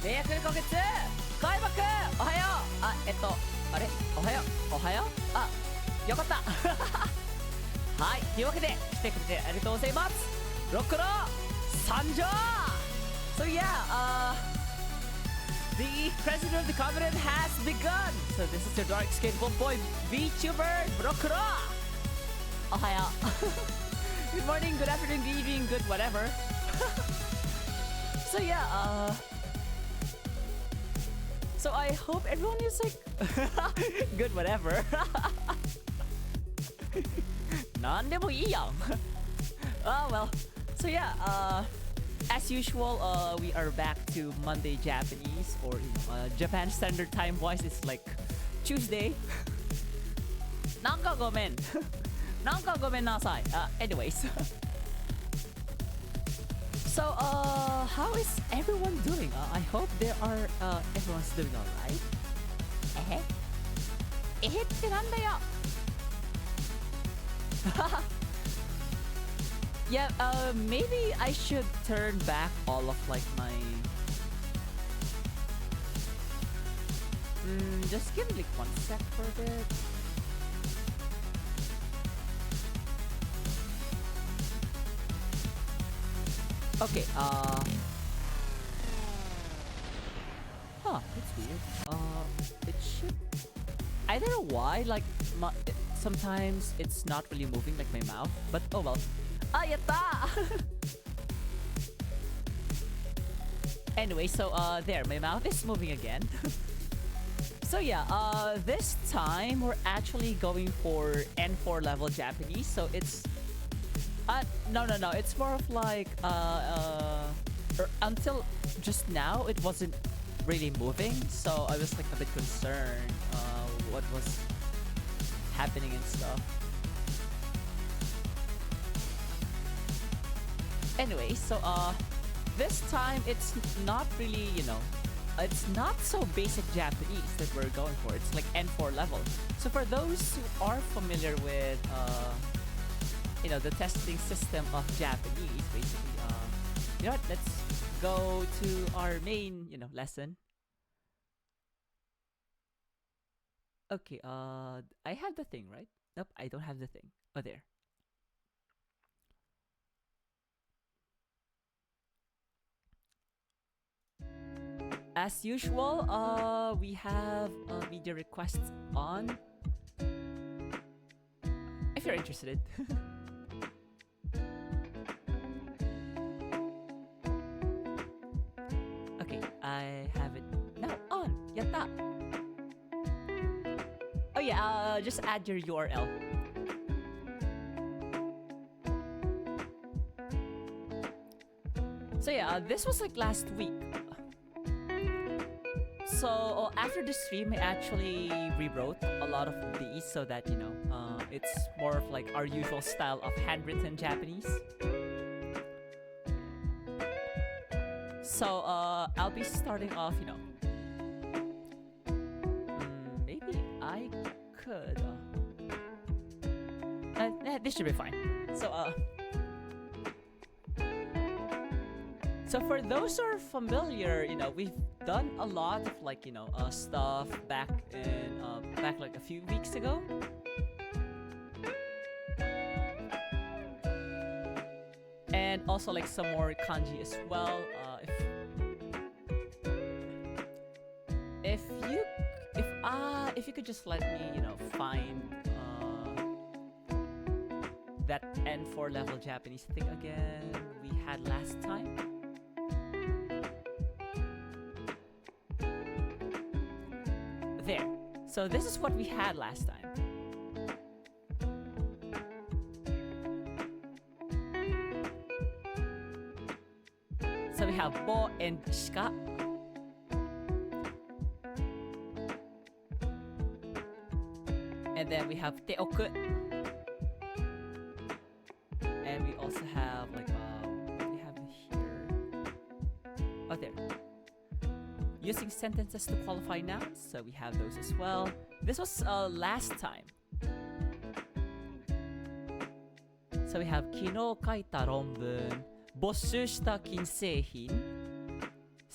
契約今月開幕おはようあれおはようおはようあよかったはいというわけで来てくれてありがとうございますロックの参上 So yeah the president of the covenant has begun So this is your dark skinned one boy VTuber Rockro おはようGood morning, good afternoon, good evening, good whatever So yeah So I hope everyone is like good whatever なんでもいいやん well so yeah as usual we are back to Monday Japanese or Japan Standard Time wise it's like Tuesday なんかごめんなんかごめんなさい anyways So, how is everyone doing? I hope everyone's doing alright. ってなんだよ Yeah, maybe I should turn back all of like my... just give me like 1 sec for a bit. Okay, that's weird. It should... I don't know why, like, sometimes it's not really moving like my mouth, but oh well. Yatta! Anyway, so, there, my mouth is moving again. So yeah, this time we're actually going for N4 level Japanese, so it's... no, it's more of like, until just now, it wasn't really moving, so I was like a bit concerned, what was happening and stuff. Anyway, so, this time, it's not really, it's not so basic Japanese that we're going for, it's like N4 level. So for those who are familiar with, the testing system of Japanese, basically, you know what, let's go to our main, lesson. Okay, I have the thing, right? Nope, I don't have the thing. Oh, there. As usual, we have media requests on. If you're interested. Okay, I have it now on. Yatta! Oh yeah, just add your URL. So yeah, this was like last week. So after the stream, I actually rewrote a lot of these so that, it's more of like our usual style of handwritten Japanese. So, I'll be starting off, maybe I could, this should be fine. So for those who are familiar, we've done a lot of like, stuff back like a few weeks ago. And also like some more kanji as well. If you could just let me, find that N4 level Japanese thing again we had last time. There. So this is what we had last time. So we have bo and shika. And then we have teoku. And we also have like what we have here. Oh, there. Using sentences to qualify nouns, so we have those as well. This was last time. So we have 昨日書いた論文、没収した金製品、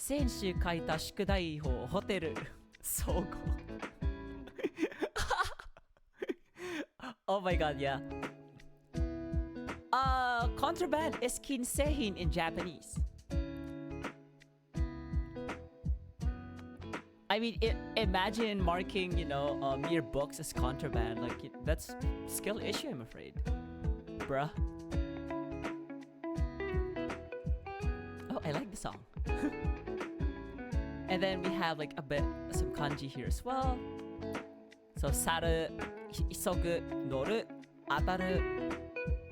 先週書いた宿題をホテル総合 Oh my god, yeah. Contraband is kinsehin in Japanese. I mean, imagine marking, mere books as contraband. Like, that's skill issue, I'm afraid. Bruh. Oh, I like the song. And then we have like some kanji here as well. So, saru, isogu, noru, ataru,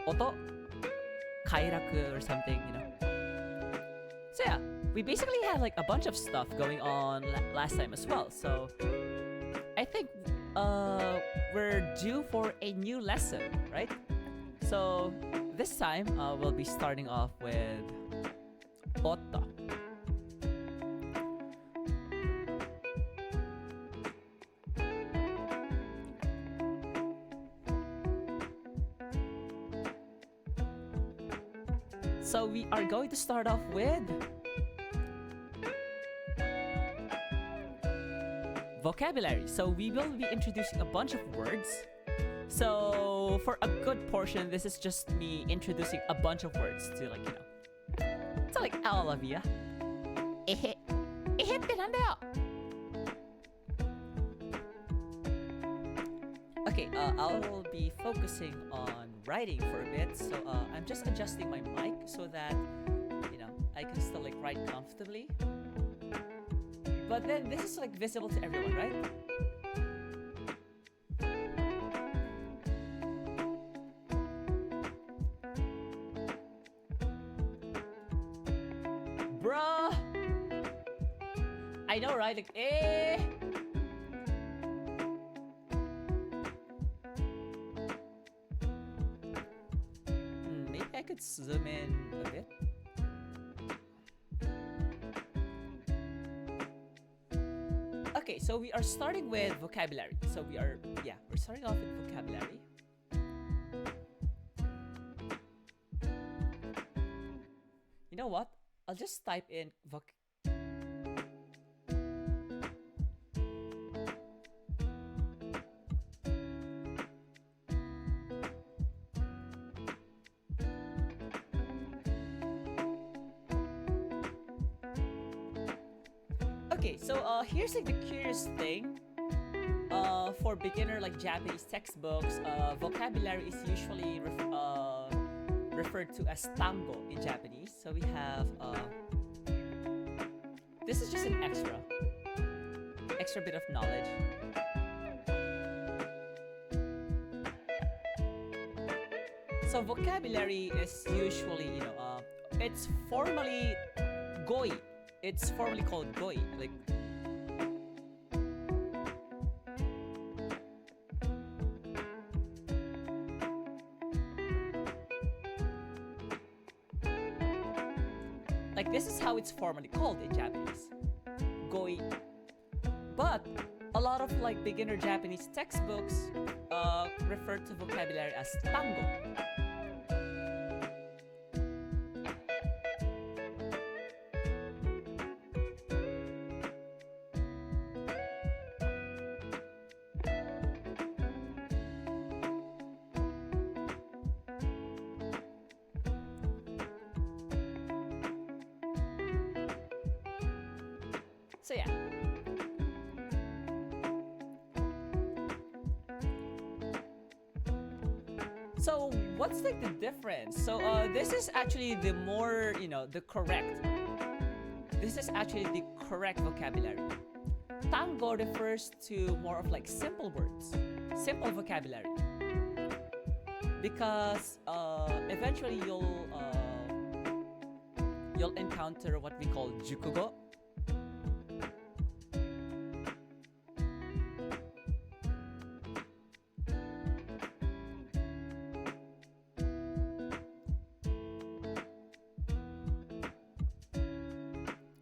oto, kairaku or something, So yeah, we basically have like a bunch of stuff going on last time as well. So I think we're due for a new lesson, right? So this time we'll be starting off with oto. So we are going to start off with vocabulary. So we will be introducing a bunch of words. So for a good portion, this is just me introducing a bunch of words to to like all of you. Ehe. Eheってなんだよ? Okay, I'll be focusing on writing for a bit, so I'm just adjusting my mic so that I can still like write comfortably. But then this is like visible to everyone, right? Bruh! I know, right? Like, eh! Maybe I could zoom in a bit. Okay, so we are starting with vocabulary. So we're starting off with vocabulary. You know what? I'll just type in Okay, so here's like the curious thing. For beginner like Japanese textbooks, vocabulary is usually referred to as tango in Japanese. So we have this is just an extra bit of knowledge. So vocabulary is usually it's formally goi. It's formally called goi. Like this is how it's formally called in Japanese. Goi. But a lot of like beginner Japanese textbooks refer to vocabulary as tango. So yeah. So what's like the difference? So this is actually the more, the correct. This is actually the correct vocabulary. Tango refers to more of like simple words, simple vocabulary. Because eventually you'll encounter what we call jukugo.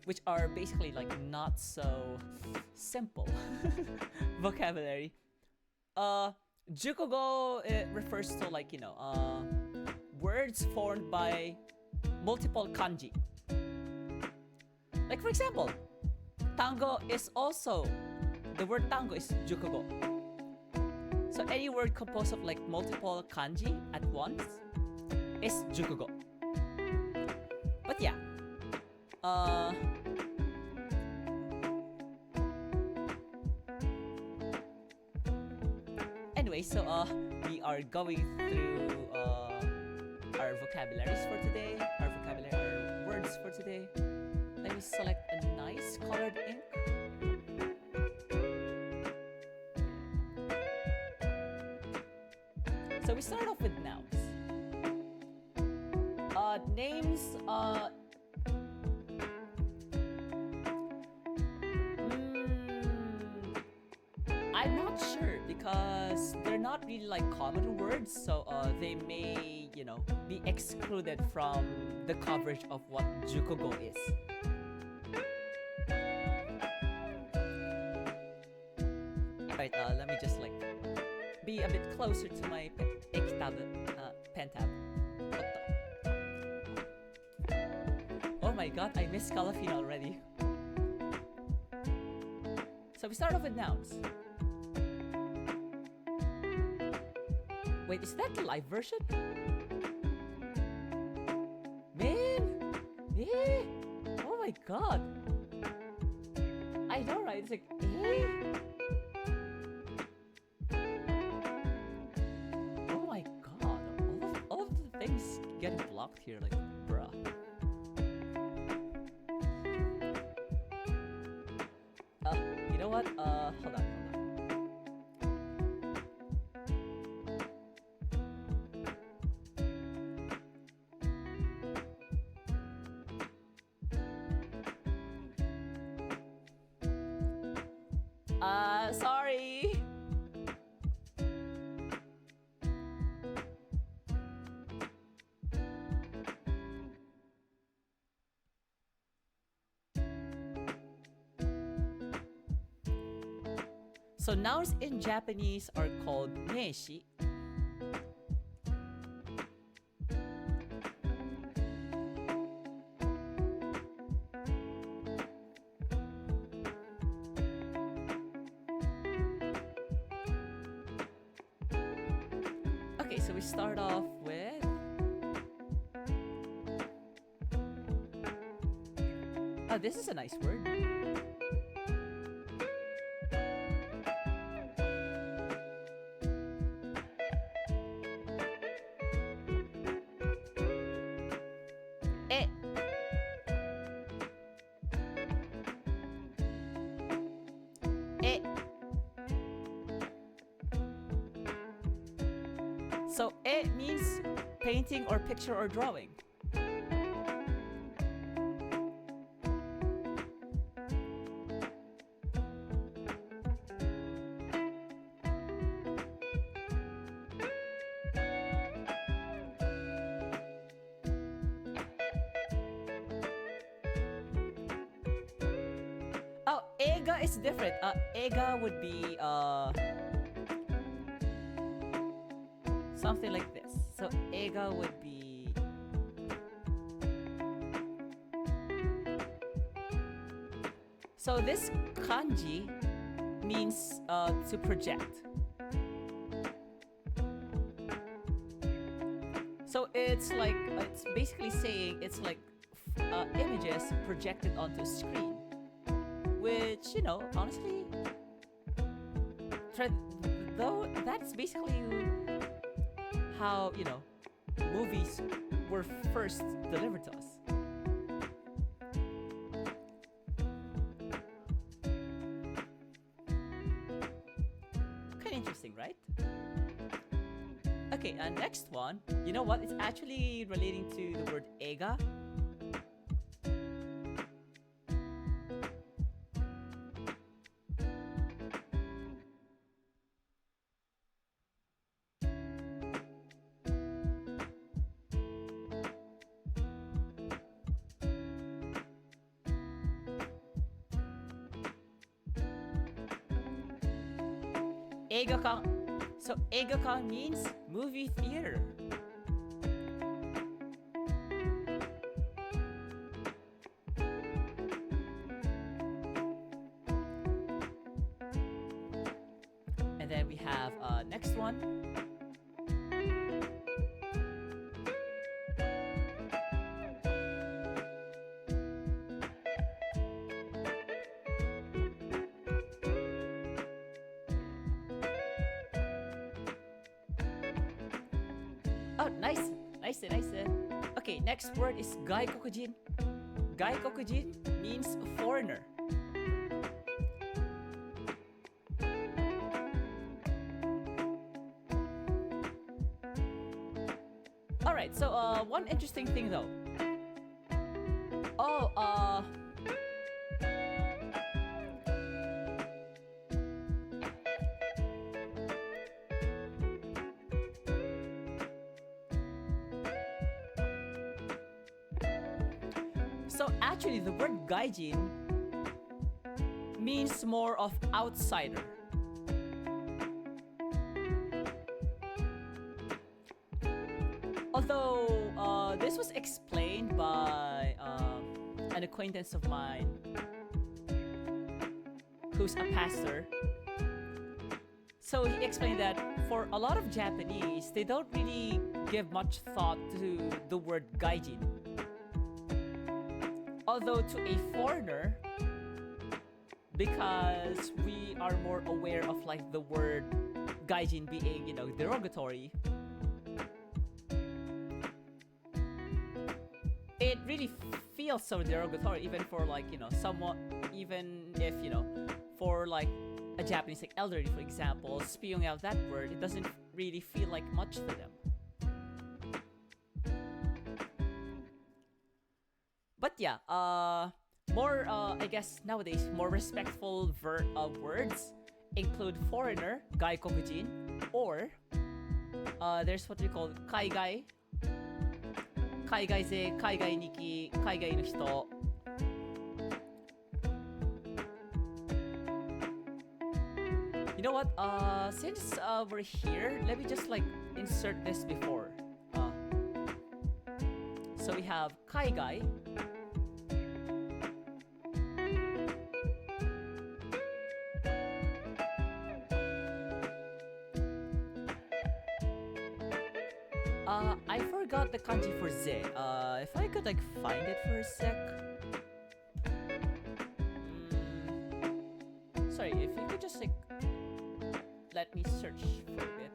Which are basically like not so simple vocabulary. Jukogo refers to like words formed by multiple kanji. Like for example, tango is also, the word tango is jukugo. So any word composed of like multiple kanji at once is jukugo. But yeah, anyway, so we are going through our vocabularies for today, our words for today. Let me select a nice colored ink. So we start off with nouns. Names, I'm not sure because they're not really like common words, so they may, you know, be excluded from the coverage of what jukugo is. Alright, let me just like be a bit closer to my ink tablet, pen tab. What the? Oh my god, I missed Calafina already. So we start off with nouns. Wait, is that the live version? Man! Eh? Oh my god! I know, right? It's like, eh? Oh my god. All of the things getting blocked here, like, bruh. You know what? Hold on. Sorry. So nouns in Japanese are called neishi. Okay, so we start off with oh, this is a nice word. E. E. So e means painting or picture or drawing. Oh, ega is different. Ega would be something like this. So ega would be so this kanji means to project. So it's like it's basically saying it's like images projected onto a screen, which, you know, honestly, though that's basically how, you know, movies were first delivered to us. Kind of interesting, right? Okay, next one. You know what? It's actually relating to the word ega. Eigakan. So eigakan means movie theater. then we have next one. Oh, nice, nice, nice. Okay, next word is gaikokujin. Gaikokujin means foreigner. All right, so one interesting thing though. Oh, so actually the word gaijin means more of outsider. Although this was explained by an acquaintance of mine who's a pastor. So he explained that for a lot of Japanese, they don't really give much thought to the word gaijin. Although to a foreigner, because we are more aware of like the word gaijin being, you know, derogatory, it really feels so derogatory even for like, you know, someone, even if, you know, for like a Japanese like elderly, for example, spewing out that word, it doesn't really feel like much to them. But yeah, more, I guess nowadays, more respectful words include foreigner, gaikokujin, or there's what we call kaigai, kaigai-ze, kaigai-niki, kaigai no hito. You know what? Since we're here, let me just like insert this before. So we have kaigai. I forgot the kanji for ze. If I could like find it for a sec. Sorry, if you could just like let me search for a bit.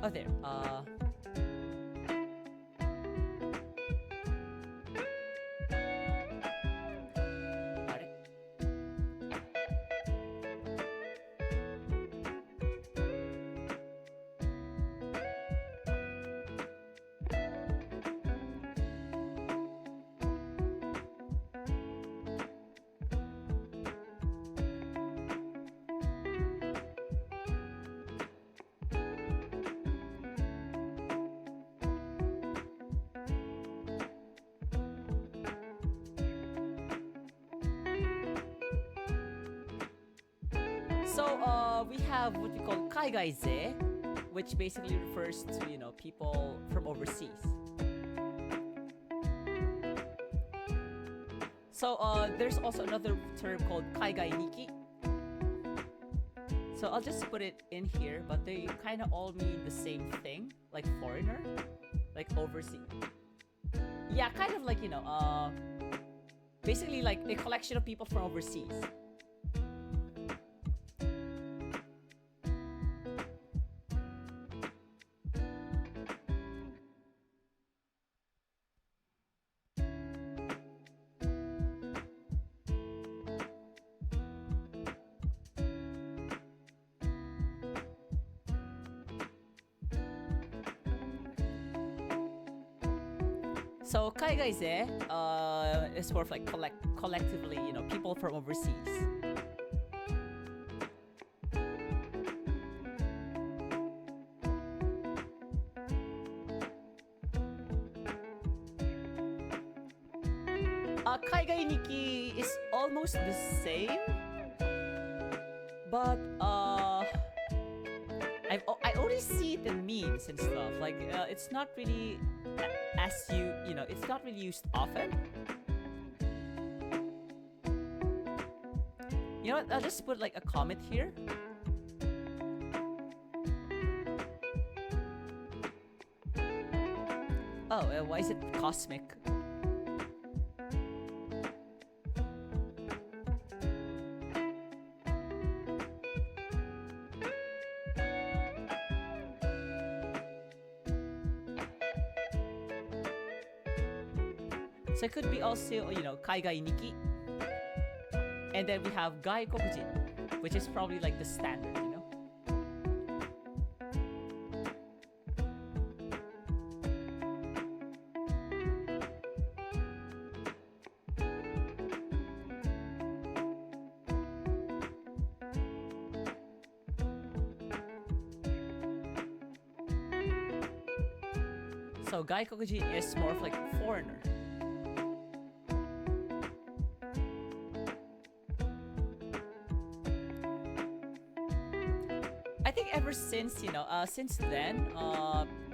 Oh, there. So we have what we call kaigai-ze, which basically refers to, you know, people from overseas. So there's also another term called kaigai-niki. So I'll just put it in here, but they kind of all mean the same thing, like foreigner, like overseas. Yeah, kind of like, you know, basically like a collection of people from overseas. So kaigai-ze is more of like collectively, you know, people from overseas. Kaigai-niki is almost the same, but I only always see it in memes and stuff. Like, it's not really as you know, it's not really used often. You know what? I'll just put like a comment here. Oh, why is it cosmic? So it could be also, you know, Kaigai Niki. And then we have Gaikokujin, which is probably like the standard, you know? So Gaikokujin is more of like a foreigner. I think ever since, you know, since then,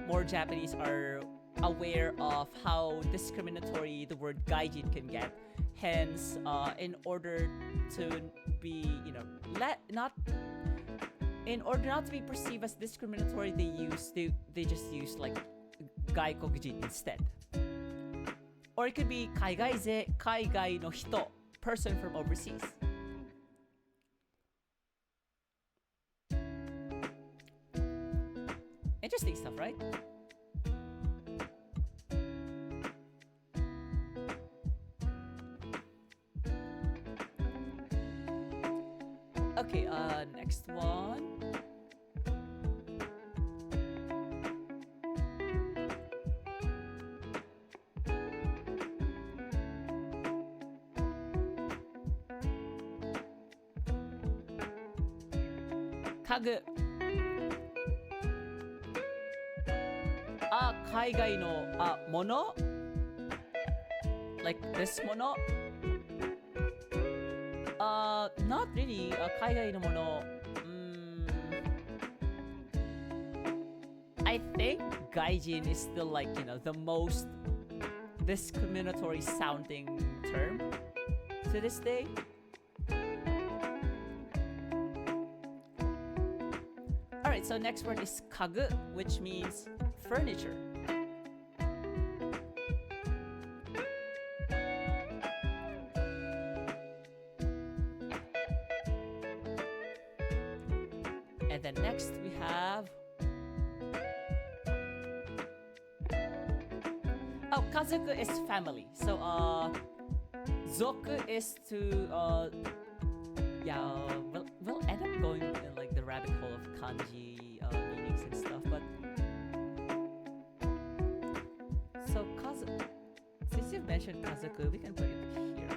more Japanese are aware of how discriminatory the word gaijin can get. Hence, in order to be, you know, in order not to be perceived as discriminatory, they just use like gaikokujin instead. Or it could be kaigaize, kaigai no hito, person from overseas. Interesting stuff, right? Okay, next one. Kagu. 海外のもの like this もの not really 海外のもの I think gaijin is still like, you know, the most discriminatory sounding term to this day. Alright, so next word is kagu, which means furniture. And then next we have kazoku is family. So zoku is to we'll end up going in like the rabbit hole of kanji meanings and stuff, but so since you've mentioned kazoku, we can put it here.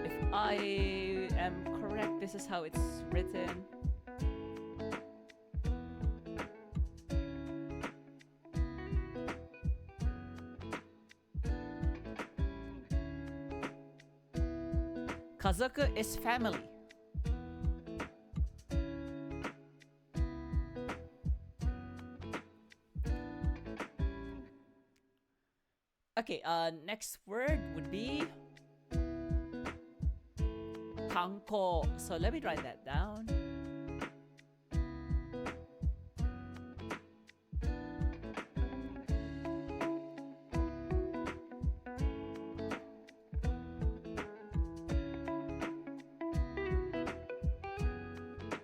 If I am correct, this is how it's written. Kazoku is family. Okay, next word would be kanko. So let me write that down.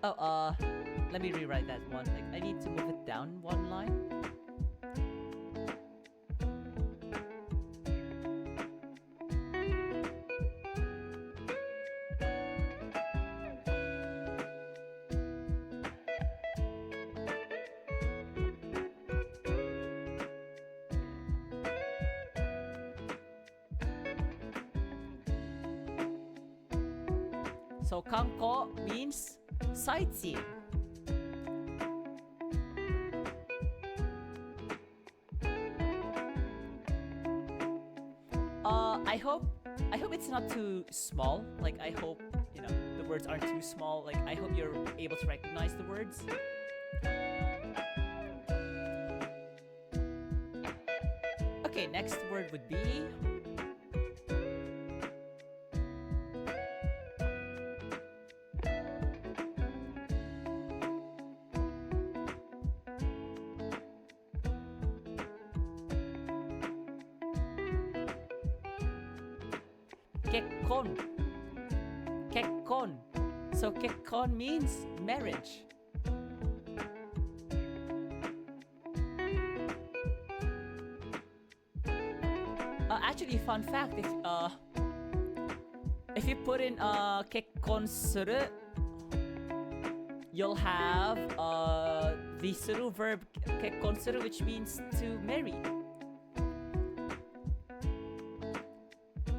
Oh, let me rewrite that one. Like, I need to move it down one line. So kanko means sightseeing. I hope it's not too small. Like I hope the words aren't too small. Like I hope you're able to recognize the words. Okay, next word would be kekkon. Kekkon. So kekkon means marriage. Actually, fun fact: if you put in kekkon suru, you'll have the suru verb kekkon suru, which means to marry.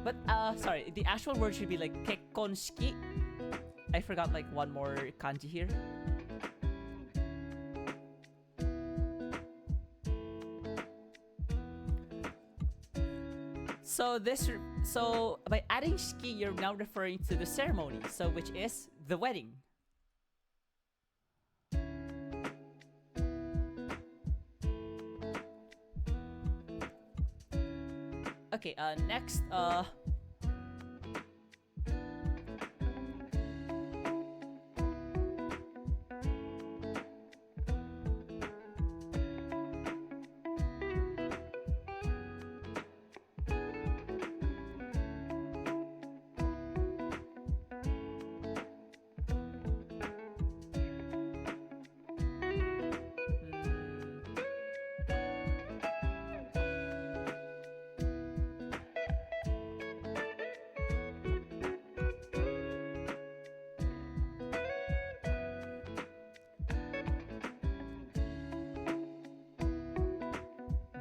But sorry, the actual word should be like kekkon shiki. I forgot like one more kanji here. So by adding shiki, you're now referring to the ceremony, so which is the wedding. Okay, next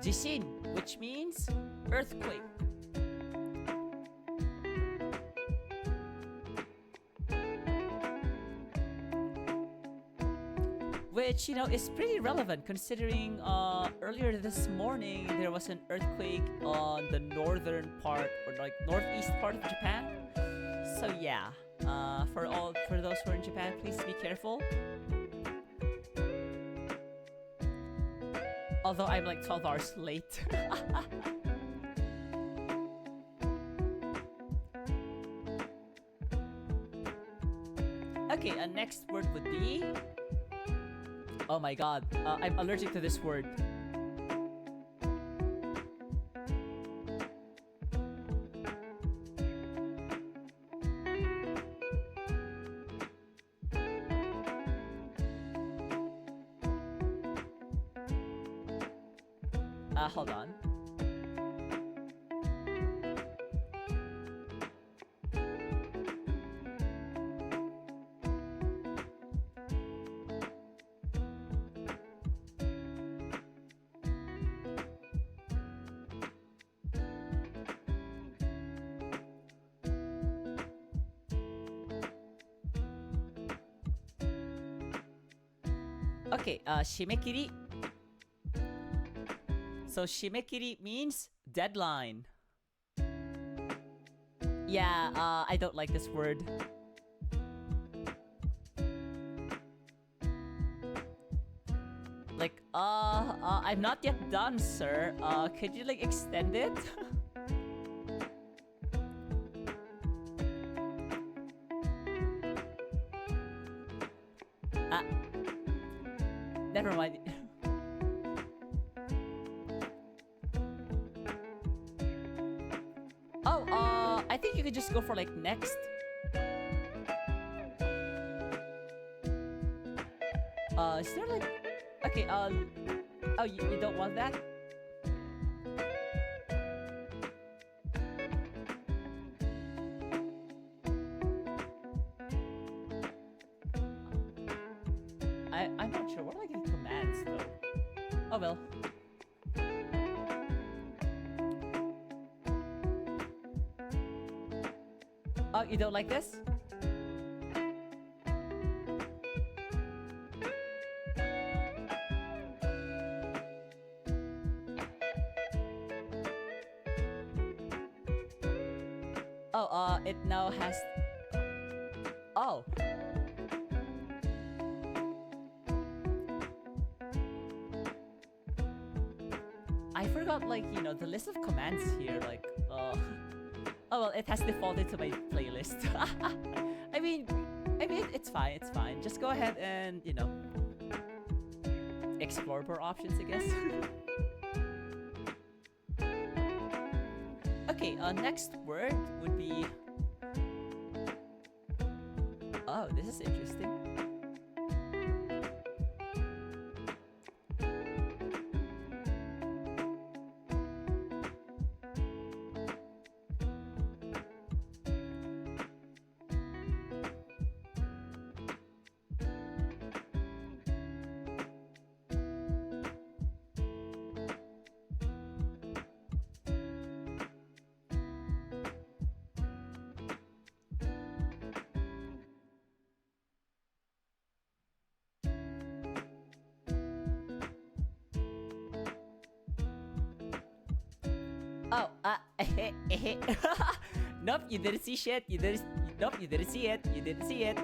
jishin, which means earthquake. Which, is pretty relevant considering earlier this morning there was an earthquake on the northern part or like northeast part of Japan. So yeah, for those who are in Japan, please be careful. Although I'm like 12 hours late. Okay, next word would be... Oh my god, I'm allergic to this word. Hold on. Okay, shimekiri. So shimekiri means deadline. Yeah, I don't like this word. Like, I'm not yet done, sir. Could you like extend it? Never mind. Oh, I think you could just go for like next. Is there like... Okay, oh, you don't want that? I'm not sure. What are like the commands though? Oh well. Oh, you don't like this? Oh, it now has. Oh. I forgot, like, the list of commands here, like, oh, well, it has defaulted to my playlist. I mean, it's fine, it's fine. Just go ahead and, explore more options, I guess. Okay, next word would be... Oh, this is interesting. Oh, nope, you didn't see shit. Nope, you didn't see it. You didn't see it.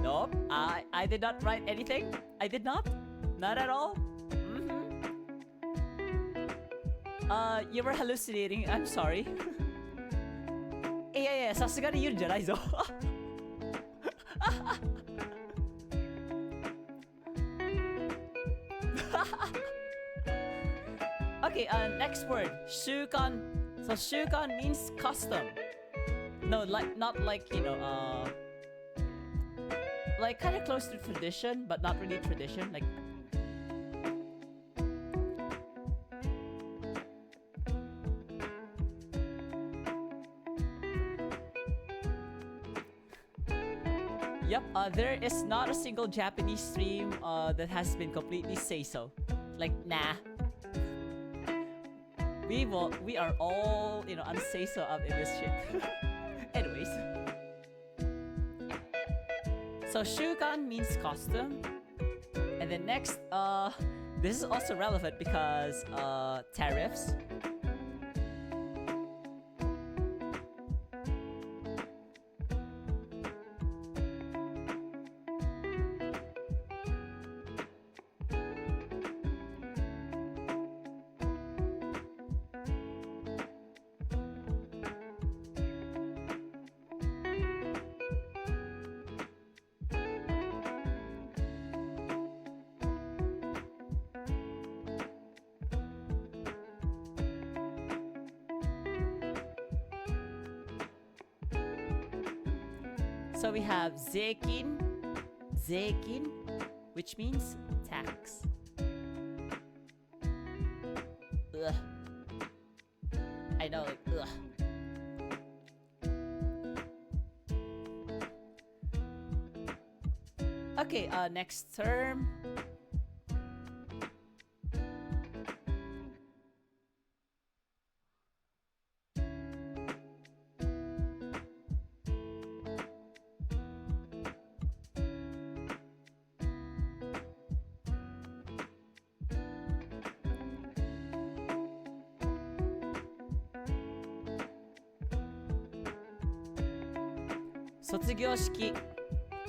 Nope, I did not write anything. I did not. Not at all. You were hallucinating. I'm sorry. いやいや、さすがに言うんじゃないぞ。Okay, next word, 習慣. So 習慣 means custom. No, like not like, like kind of close to tradition, but not really tradition. Like, yep, there is not a single Japanese stream that has been completely say-so. Like, nah. We are all, unsay-so up in this shit. Anyways. So, 習慣 means custom. And then next, this is also relevant because, tariffs. So we have 税金, which means tax. Ugh. I know, like, ugh. Okay, next term.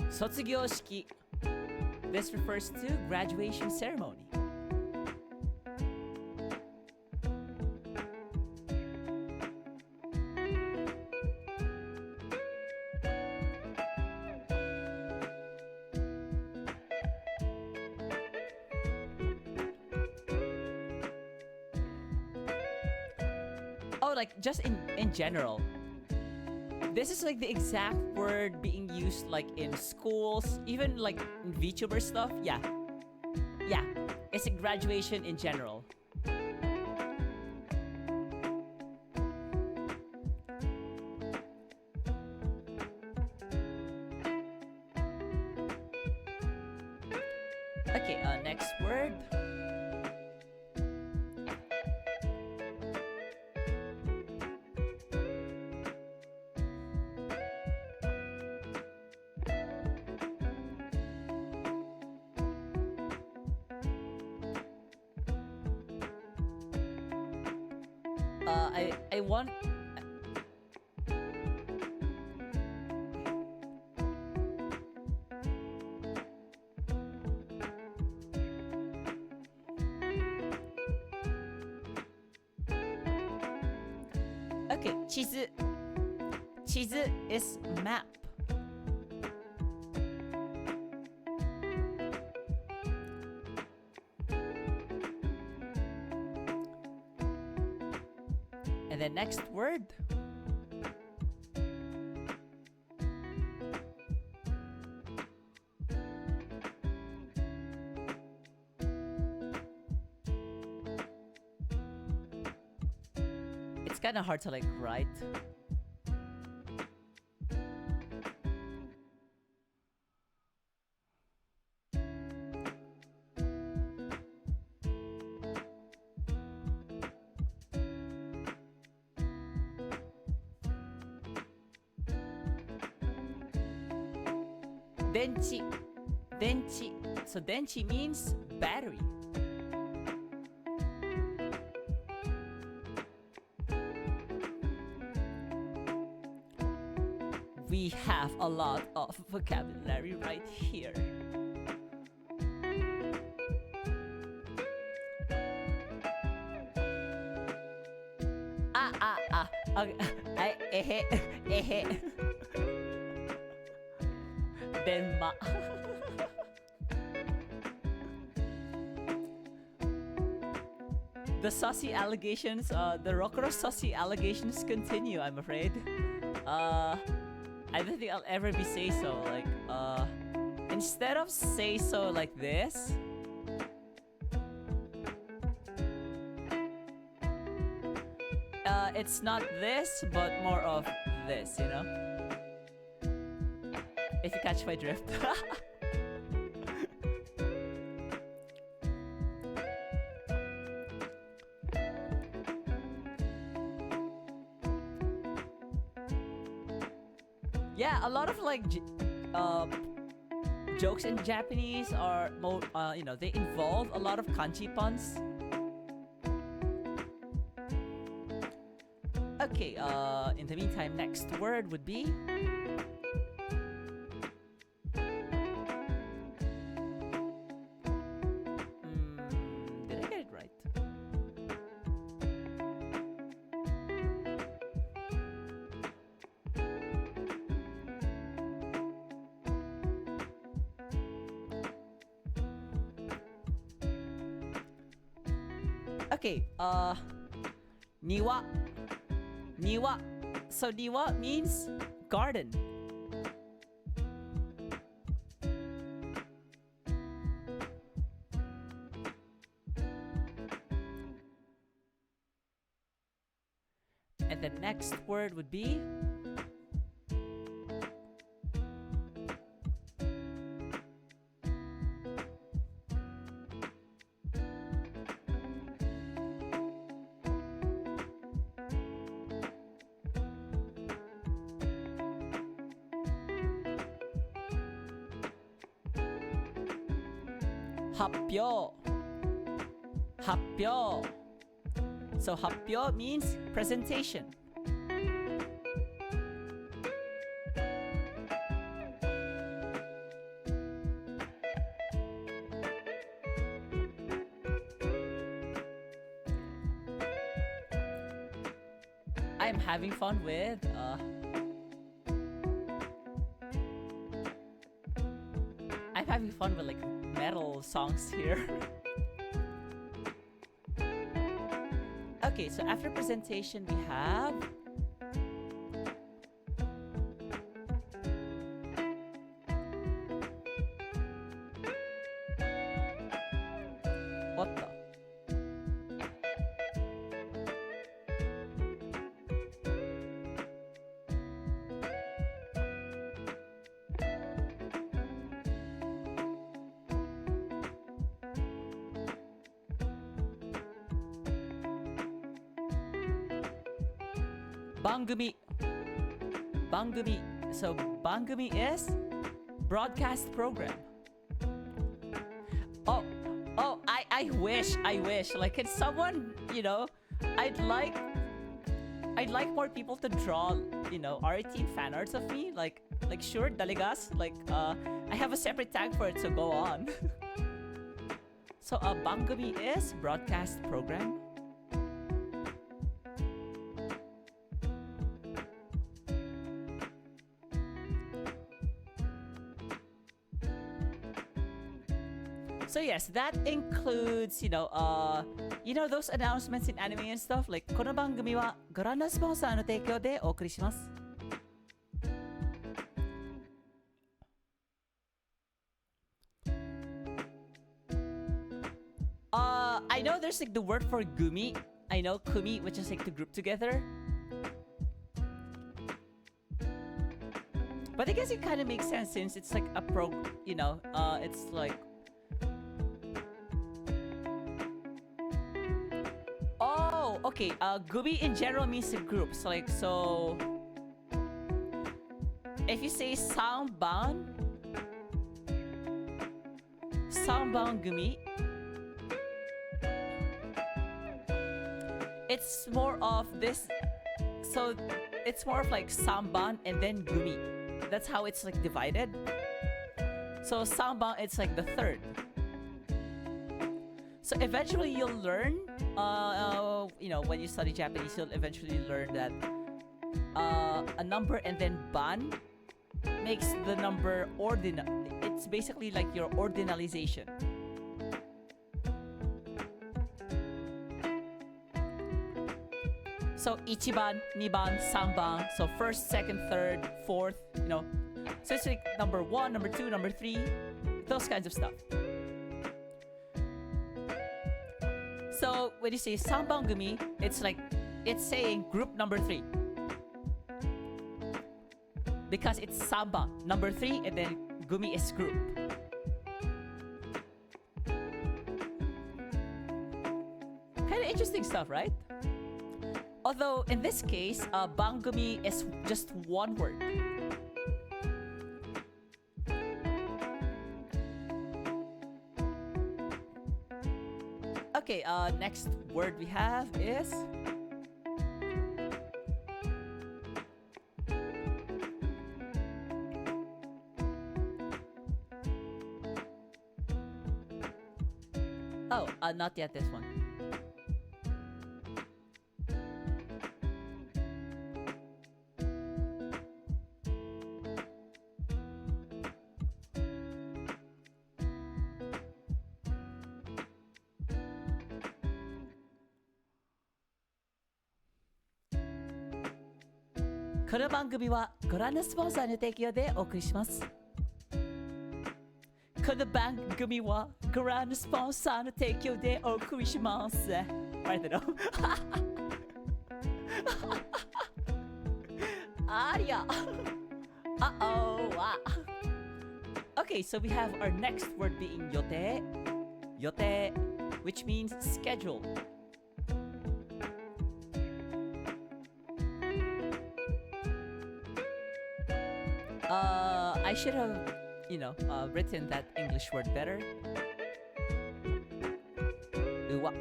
Sotsugyōshiki. This refers to graduation ceremony. Oh, like just in general. This is like the exact word being used like in schools, even like in VTuber stuff. Yeah. Yeah. It's a graduation in general. Okay, next word. I want... Okay, 地図。地図 is map. And the next word. It's kind of hard to like write. Denchi. Denchi. So denchi means battery. We have a lot of vocabulary right here. Okay. Denma. The saucy allegations, the Rokuro saucy allegations continue, I'm afraid. I don't think I'll ever be say so. Like, instead of say so like this, it's not this, but more of this, you know? If you catch my drift. Yeah, a lot of like jokes in Japanese are more, you know, they involve a lot of kanji puns. Okay, in the meantime, next word would be did I get it right? Okay, niwa. Niwa. So niwa means garden. And the next word would be happyo. Happyo. So happyo means presentation. I'm having fun with I'm having fun with like metal songs here. Okay, so after presentation we have what the? Bangumi. Bangumi. So bangumi is broadcast program. Oh, I wish. Like, can someone, you know, I'd like more people to draw, you know, R18 fan arts of me. Like sure, daligas. Like, I have a separate tag for it, so go on. So bangumi is broadcast program. yes, that includes, those announcements in anime and stuff. Like, この番組はご覧のスポンサーの提供でお送りします。I know there's like the word for gumi. I know kumi, which is like to group together. But I guess it kind of makes sense since it's like a it's like... Oh, okay. Gumi in general means a group. So if you say Sangban gumi, it's more of this. So it's more of like Samban and then gumi. That's how it's like divided. So Samban, it's like the third. So eventually you'll learn, when you study Japanese, you'll eventually learn that a number and then ban makes the number ordinal. It's basically like your ordinalization. So ichiban, niban, sanban. So first, second, third, fourth, So it's like number 1, number 2, number 3, those kinds of stuff. So when you say sanban gumi, it's like it's saying group number 3. Because it's sanban, number 3, and then gumi is group. Kind of interesting stuff, right? Although in this case, bangumi is just one word. Okay, next word we have is... Oh, not yet this one.この番組はご覧のスポンサーの提供でお送りします。この番組はご覧のスポンサーの提供でお送りします。I don't know. Aria. Uh-oh. Okay, so we have our next word being yote. Yote, which means schedule. I should have, written that English word better. Uwa.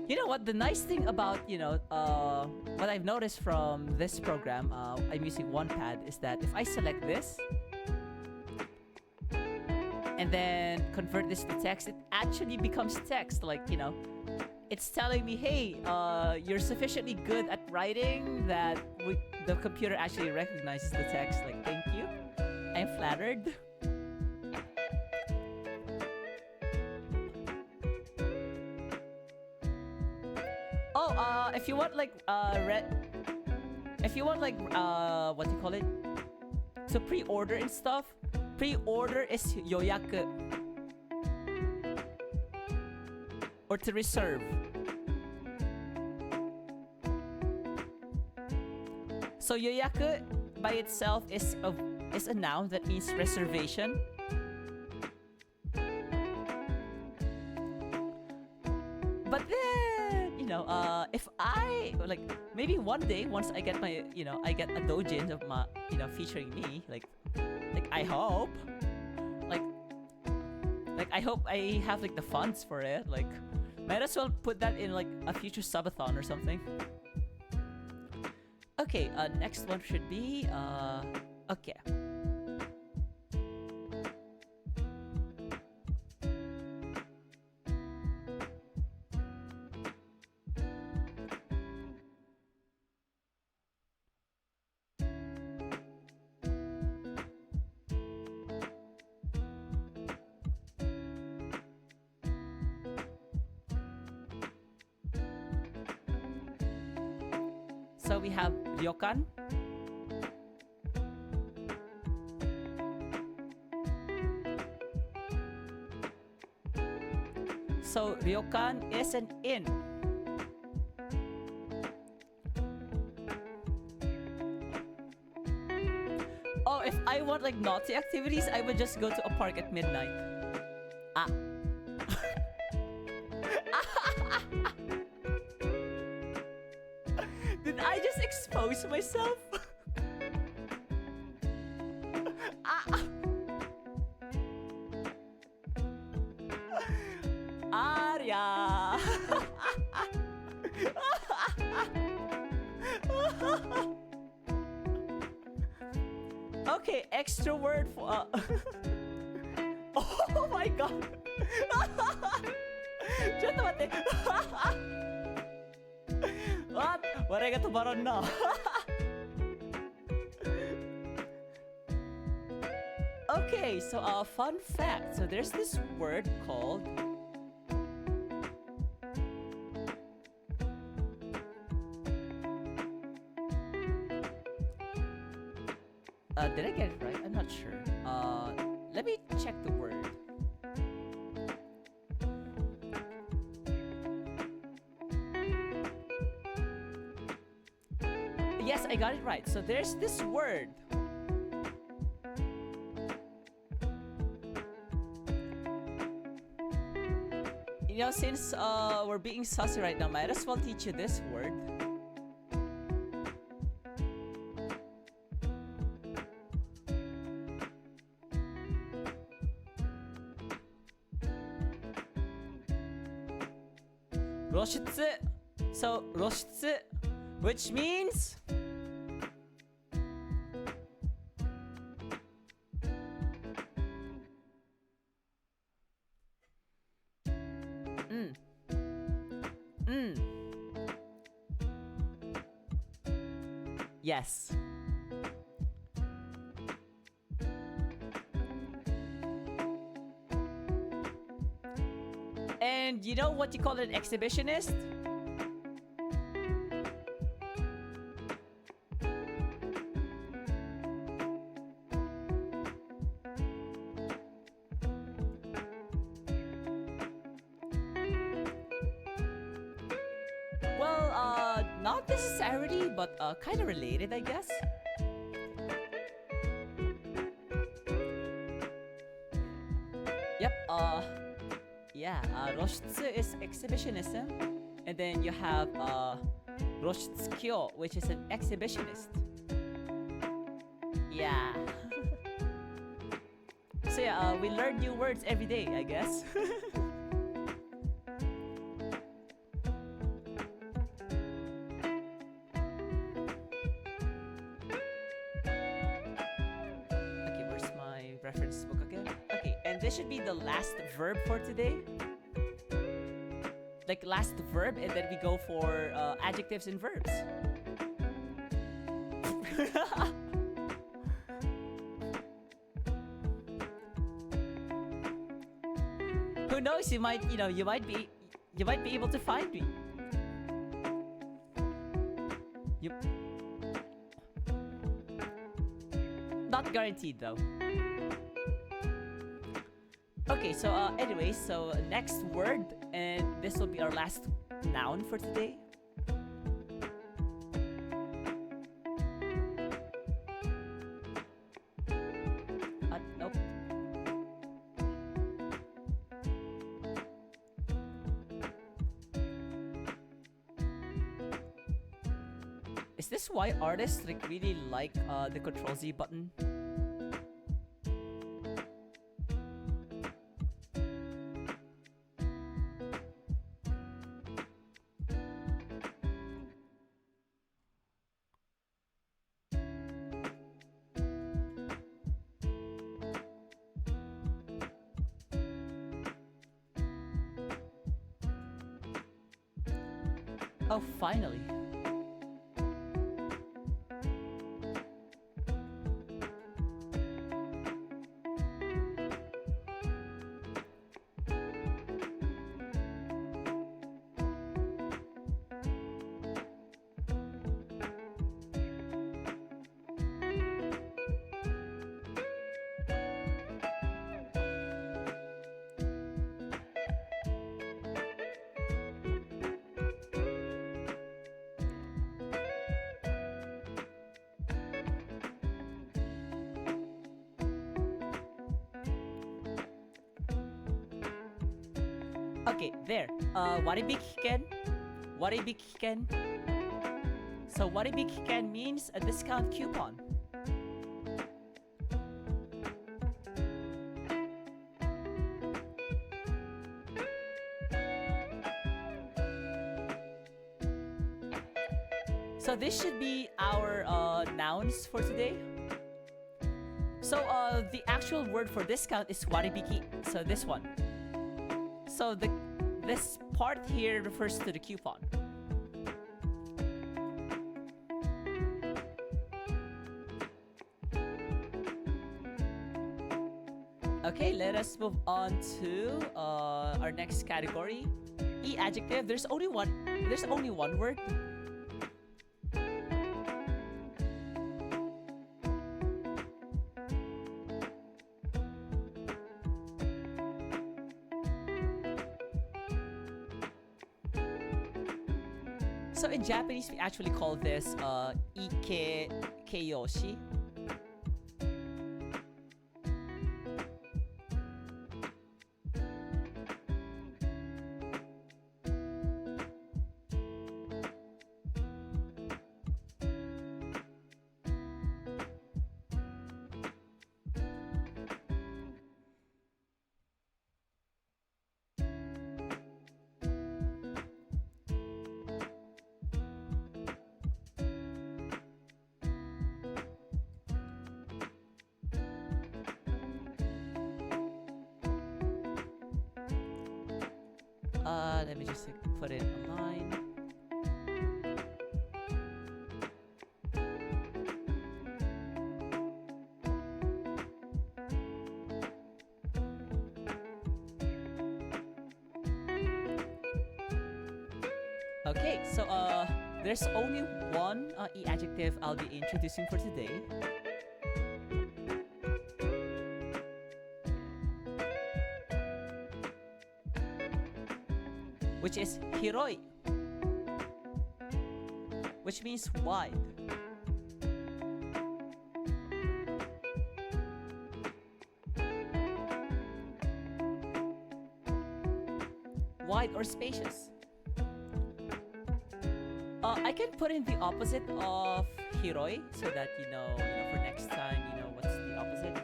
You know what? The nice thing about, what I've noticed from this program, I'm using OnePad, is that if I select this and then convert this to text, it actually becomes text. Like, it's telling me, hey, you're sufficiently good at writing that the computer actually recognizes the text. Like, thank you. I'm flattered. Oh, if you want like what do you call it? So pre-order and stuff. Pre-order is yoyaku. Or to reserve. So yoyaku by itself is a noun that means reservation. But then, if I maybe one day once I get my I get a doujin of my featuring me, like I hope I hope I have the funds for it. Might as well put that in a future subathon or something. Okay, next one should be okay. So we have ryokan. So ryokan is an inn. Oh, if I want like naughty activities, I would just go to a park at midnight. Ah. Did I just expose myself? Ah. Arya. Okay, extra word for Oh my god. ちょっと待って。笑いが止まらんな。Okay, so fun fact. So there's this word called did I get it right? I'm not sure. Let me check the word. Yes, I got it right. So there's this word. You know, since we're being saucy right now, might as well teach you this word. Roshitsu. So roshitsu, which means yes. And you know what you call an exhibitionist? Well, not necessarily, but kind of related, I guess. Yep, yeah, Roshitsu is exhibitionism, and then you have Roshitsukyo, which is an exhibitionist. Yeah. So yeah, we learn new words every day, I guess. Okay, where's my reference book again? Okay, and this should be the last verb for today. Like last verb, and then we go for adjectives and verbs. Who knows? You might be able to find me. Not guaranteed though. Okay, so anyway, so next word, and this will be our last noun for today. Nope. Is this why artists like really like the Control Z button? Oh, finally. Okay, there. Waribikiken. Waribikiken. So waribikiken means a discount coupon. So this should be our nouns for today. So the actual word for discount is waribiki. So this one. So this part here refers to the coupon. Okay, let us move on to our next category. E adjective. There's only one word. So in Japanese, we actually call this ike keiyoshi. Let me just put it online. Okay, so there's only one E adjective I'll be introducing for today. Which is hiroi, which means wide. Wide or spacious. I can put in the opposite of hiroi so that you know for next time, what's the opposite.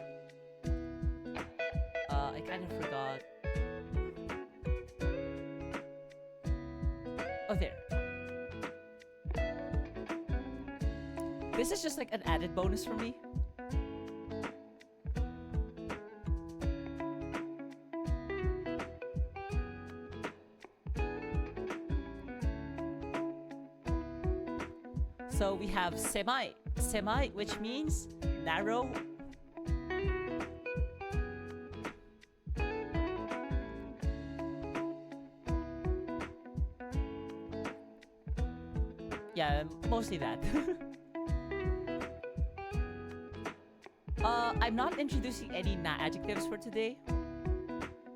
I kind of forgot. Oh, there. This is just like an added bonus for me. So we have semai. Semai, which means narrow. Yeah, mostly that. I'm not introducing any na adjectives for today.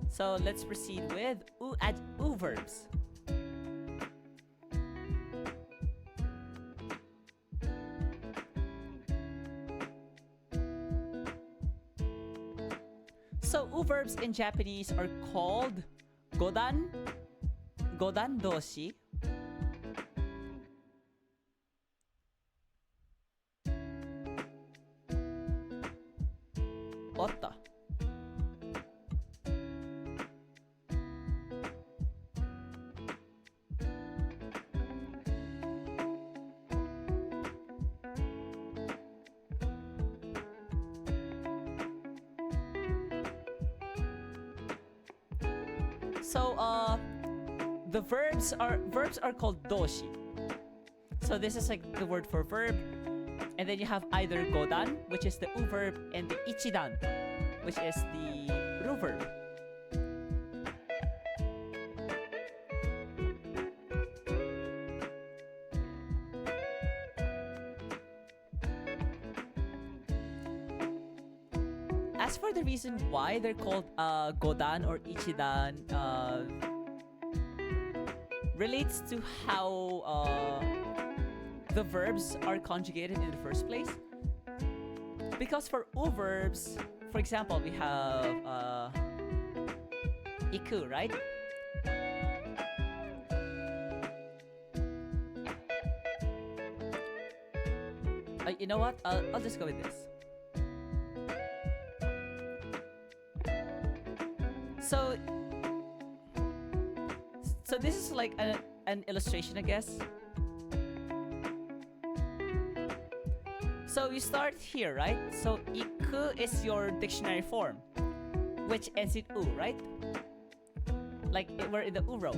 So let's proceed with u verbs. So u verbs in Japanese are called godan doshi. Otta. So the verbs are called doshi. So this is like the word for verb. And then you have either godan, which is the u verb, and the ichidan, which is the ru verb. As for the reason why they're called godan or ichidan, relates to how the verbs are conjugated in the first place. Because for u verbs, for example, we have iku, right? You know what? I'll just go with this. So this is like an illustration, I guess. So you start here, right? So iku is your dictionary form, which ends in u, right? Like we're in the u row.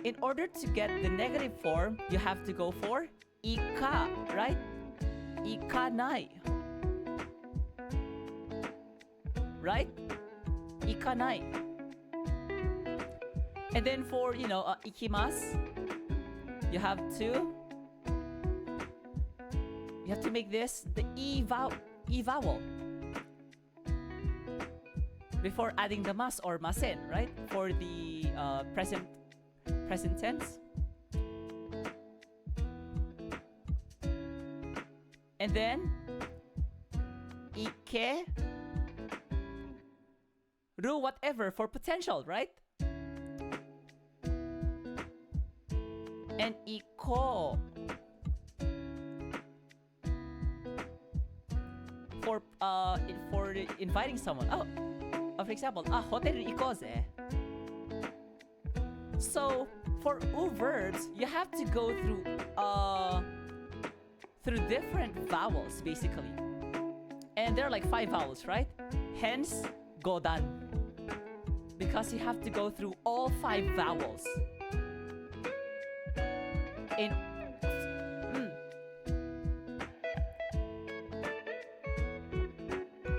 In order to get the negative form, you have to go for ika, right? Ikanai. Right? Ikanai. And then for, ikimasu, you have to make this the e vowel before adding the mas or masen, right? For the present tense. And then ike ru whatever for potential, right? And iko for inviting someone. For example, hotel ikoze. So for u verbs, you have to go through different vowels basically, and there are like 5 vowels, right? Hence godan, because you have to go through all 5 vowels.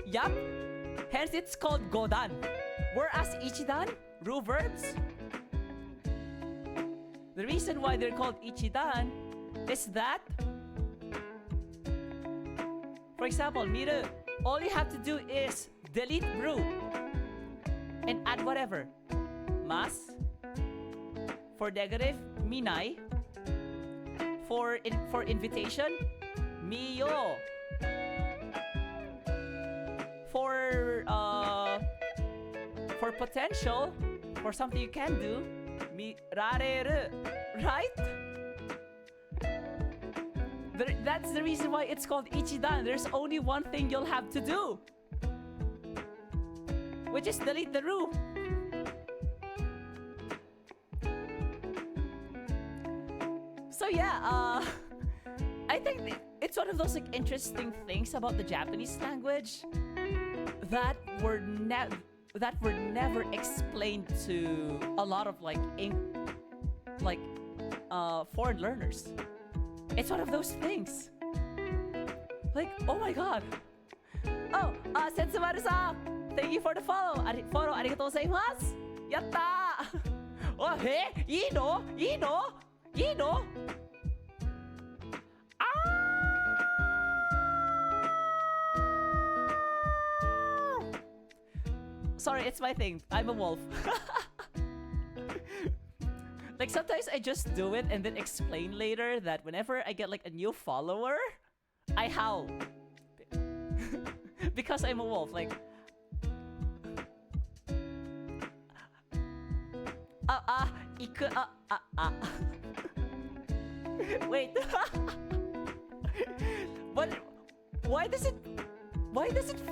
Yup. Hence it's called godan. Whereas ichidan, ru verbs, the reason why they're called ichidan is that, for example, miru, all you have to do is delete ru and add whatever. Mas. For negative, minai. For invitation, miyo. For potential, for something you can do, mirareru, right? That's the reason why it's called ichidan. There's only one thing you'll have to do, which is delete the ru. So yeah, I think it's one of those like interesting things about the Japanese language that were never explained to a lot of foreign learners. It's one of those things. Like, oh my god. Oh, Setsumaru-san, thank you for the follow. Follow, arigatou gozaimasu. Yatta! Oh, hey, ii no? Sorry, it's my thing. I'm a wolf. Like sometimes I just do it and then explain later that whenever I get like a new follower, I howl. Because I'm a wolf. Like iku Wait. But why does it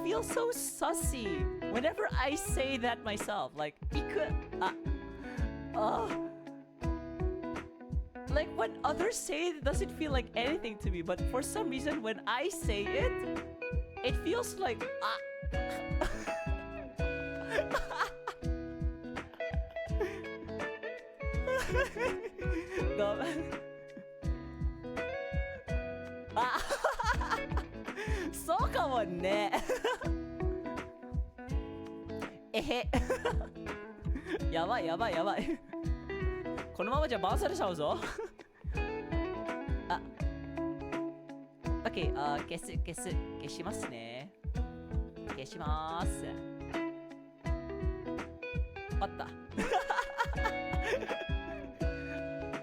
feel so sussy whenever I say that myself? Like iku like when others say it doesn't feel like anything to me, but for some reason when I say it, it feels like no.そうかもね。えへ。やばい。このままじゃバンされちゃうぞ。OK、消しますね。消します。あった。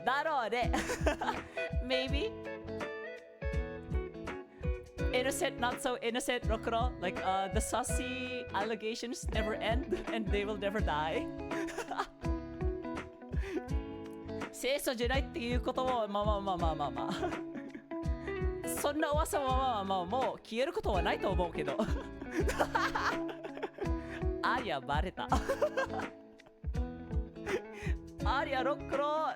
だろうね。Maybe. Innocent, not so innocent, Rokuro. Like, the saucy allegations never end and they will never die. 清楚じゃないっていうこともまあそんな噂はもう消えることはないと思うけど。アリアバレた。アリアロクロ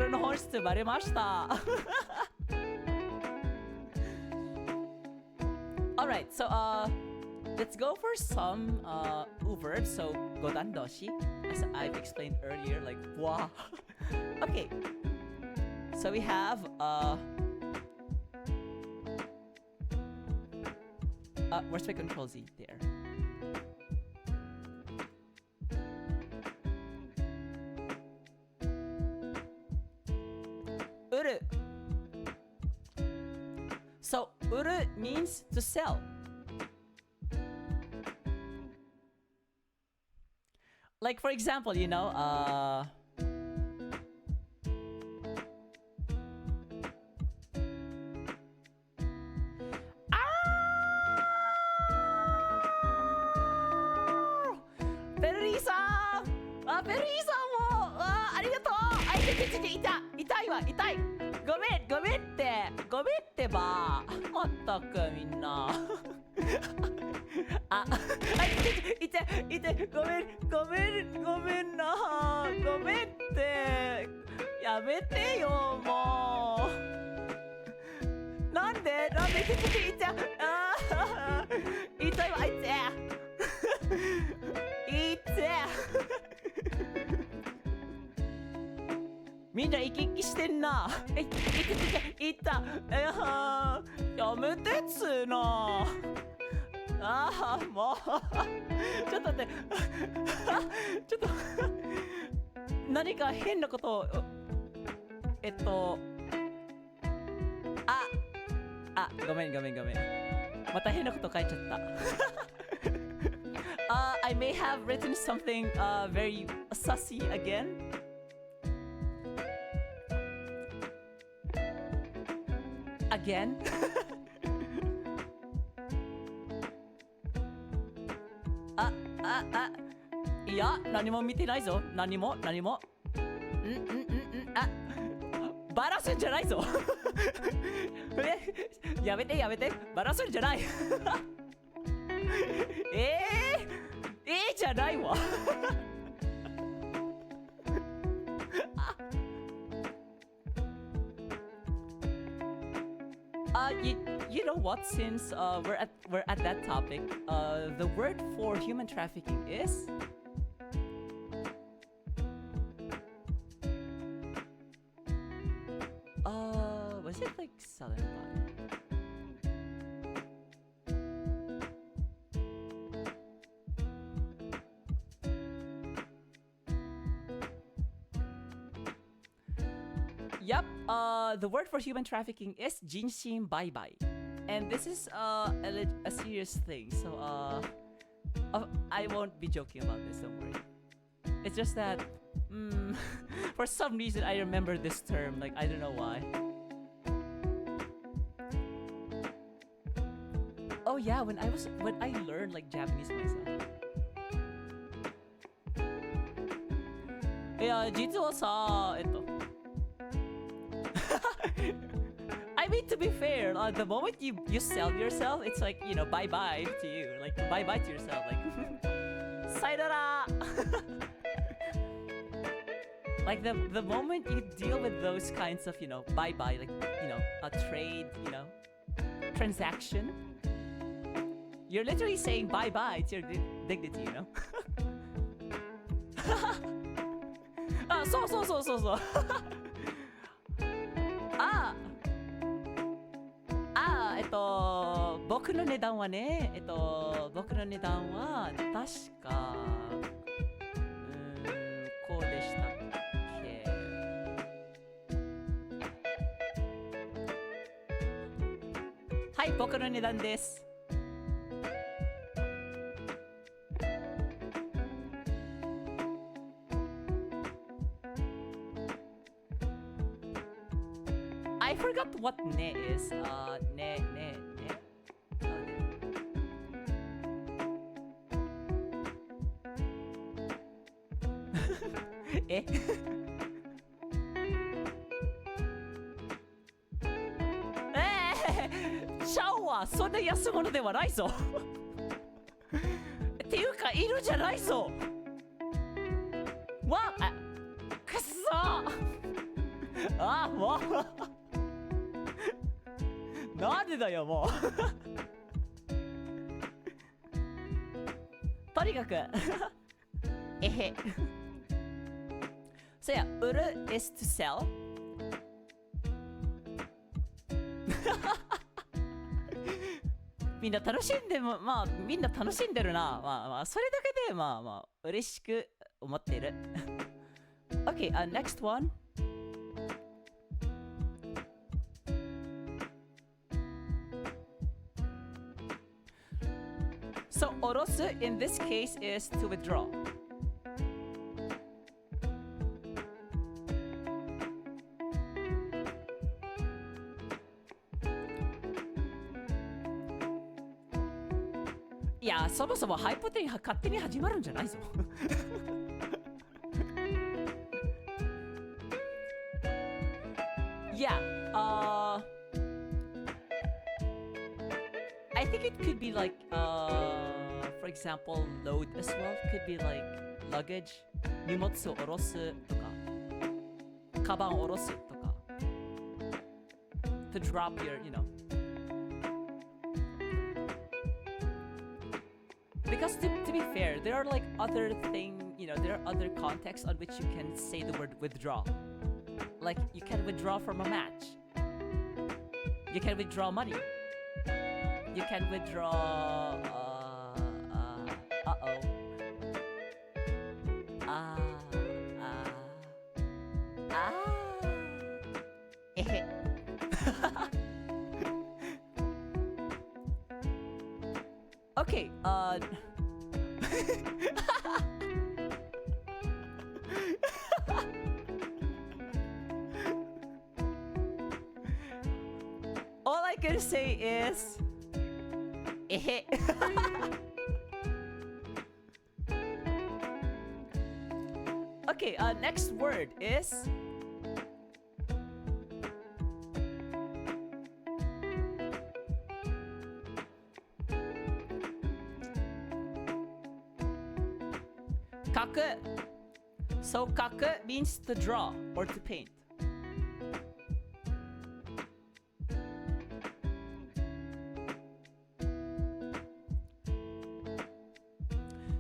の本質バレました。Alright, so let's go for some verbs. So godandoshi, as I've explained earlier, like wow. Okay, so we have where's my control Z? There. Uru. So uru means to sell. Like for example, you know,ベルリーさん、あ、ベルリーさんも、ありがとう。あ、痛いわ、痛い。ごめんってば。まったくみんな。あ、痛い、ごめんな。ごめんって。やめてよ、もう。なんで痛い。あー、痛いわ、痛い。みんな生き生きしてんな。いた。やめてっつーな。ああ、もう。ちょっと待って。ちょっと。何か変なことを。ごめん。また変なこと書いちゃった。I may have written something very sussy again. Again? いや、何も見てないぞ。何も。バラすんじゃないぞ。やめて。バラすんじゃない。じゃないわ。You know what? Since we're at that topic, the word for human trafficking is was it like selling body? Yep, the word for human trafficking is jinshin baibai. And this is a serious thing, so I won't be joking about this, don't worry. It's just that, for some reason I remember this term, like I don't know why. Oh yeah, when I learned like Japanese myself. Yeah, 実はさ、I mean, to be fair, the moment you sell yourself, it's like, you know, bye-bye to you. Like, bye-bye to yourself. Like, sayonara! Like, the moment you deal with those kinds of, you know, bye-bye, like, you know, a trade, you know, transaction, you're literally saying bye-bye to your dignity, you know? So. 僕の値段はね、僕の値段は確か、こうでしたっけ。はい、僕の値段です。I forgot what ne is. Ne. Eh? はそんな安物ではないぞっていうか犬じゃないぞわあくっそあもうなんでだよもうとにかくえへSo yeah, 売る is to sell みんな楽しんでもまあみんな楽しんでるなまあまあそれだけでまあまあ嬉しく思っているOkay, next one So 下ろす in this case is to withdrawいやそもそもハイポテン勝手に始まるんじゃないぞYeah, I think it could be like, for example, load as well. Could be like luggage, 荷物を下ろすとか、カバンを下ろすとか。To drop your, you know. Because to be fair, there are like other there are other contexts on which you can say the word withdraw. Like you can withdraw from a match. You can withdraw money. You can withdraw. Okay. All I can say is Okay, next word is kaku. So kaku means to draw or to paint.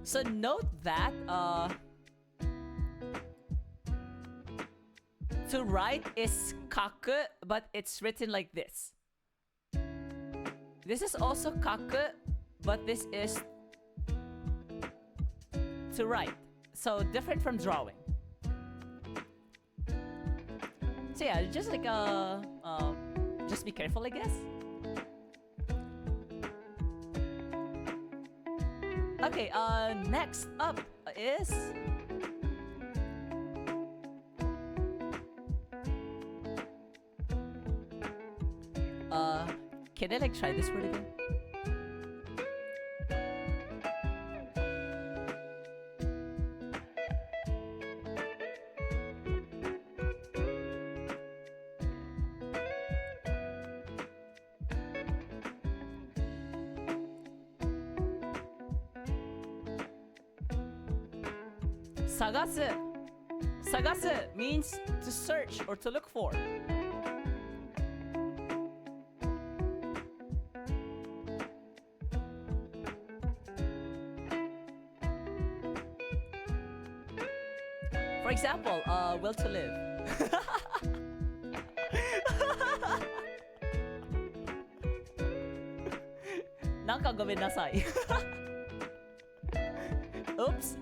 So note that to write is kaku, but it's written like this. This is also kaku, but this is to write. So different from drawing. So yeah, just like just be careful, I guess. Okay, next up is can I like try this word again? Sagasu. Sagasu means to search or to look for. For example, will to live. Nanka gomennasai. Oops.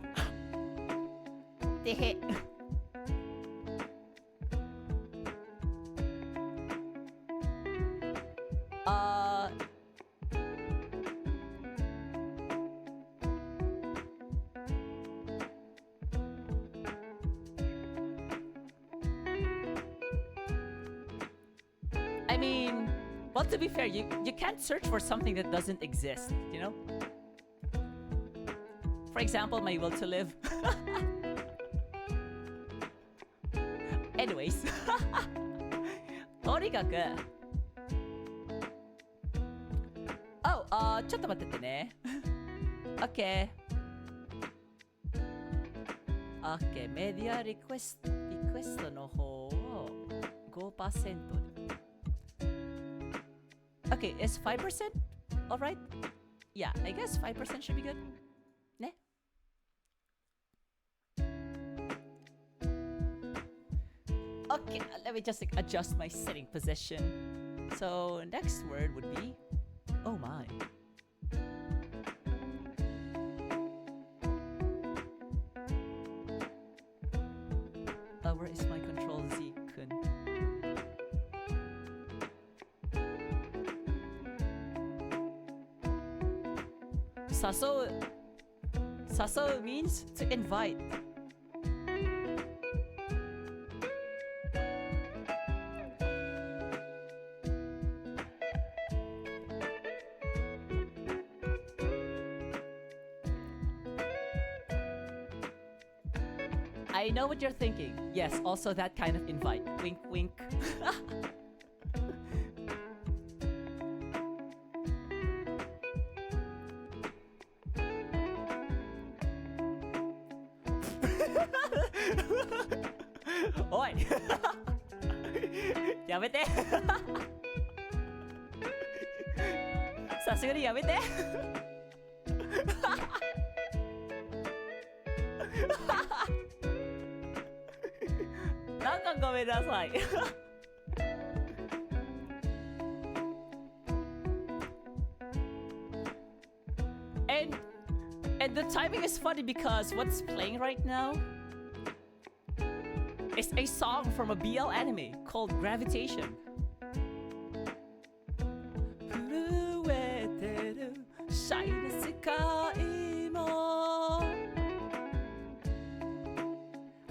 I mean, well, to be fair, you can't search for something that doesn't exist, you know? For example, my will to live. Anyways. とにかくちょっと待っててね。OK。OK。メディアリクエストの方を5%で。OK, is 5% alright? Yeah, I guess 5% should be good. Ne? Okay, let me just like, adjust my sitting position. So next word would be oh my. Where is my control Z-kun? Saso means to invite. I know what you're thinking. Yes, also that kind of invite. Wink, wink. Oi! やめてさすがにやめてなんかごめんなさいAnd the timing is funny because what's playing right now is a song from a BL anime called Gravitation.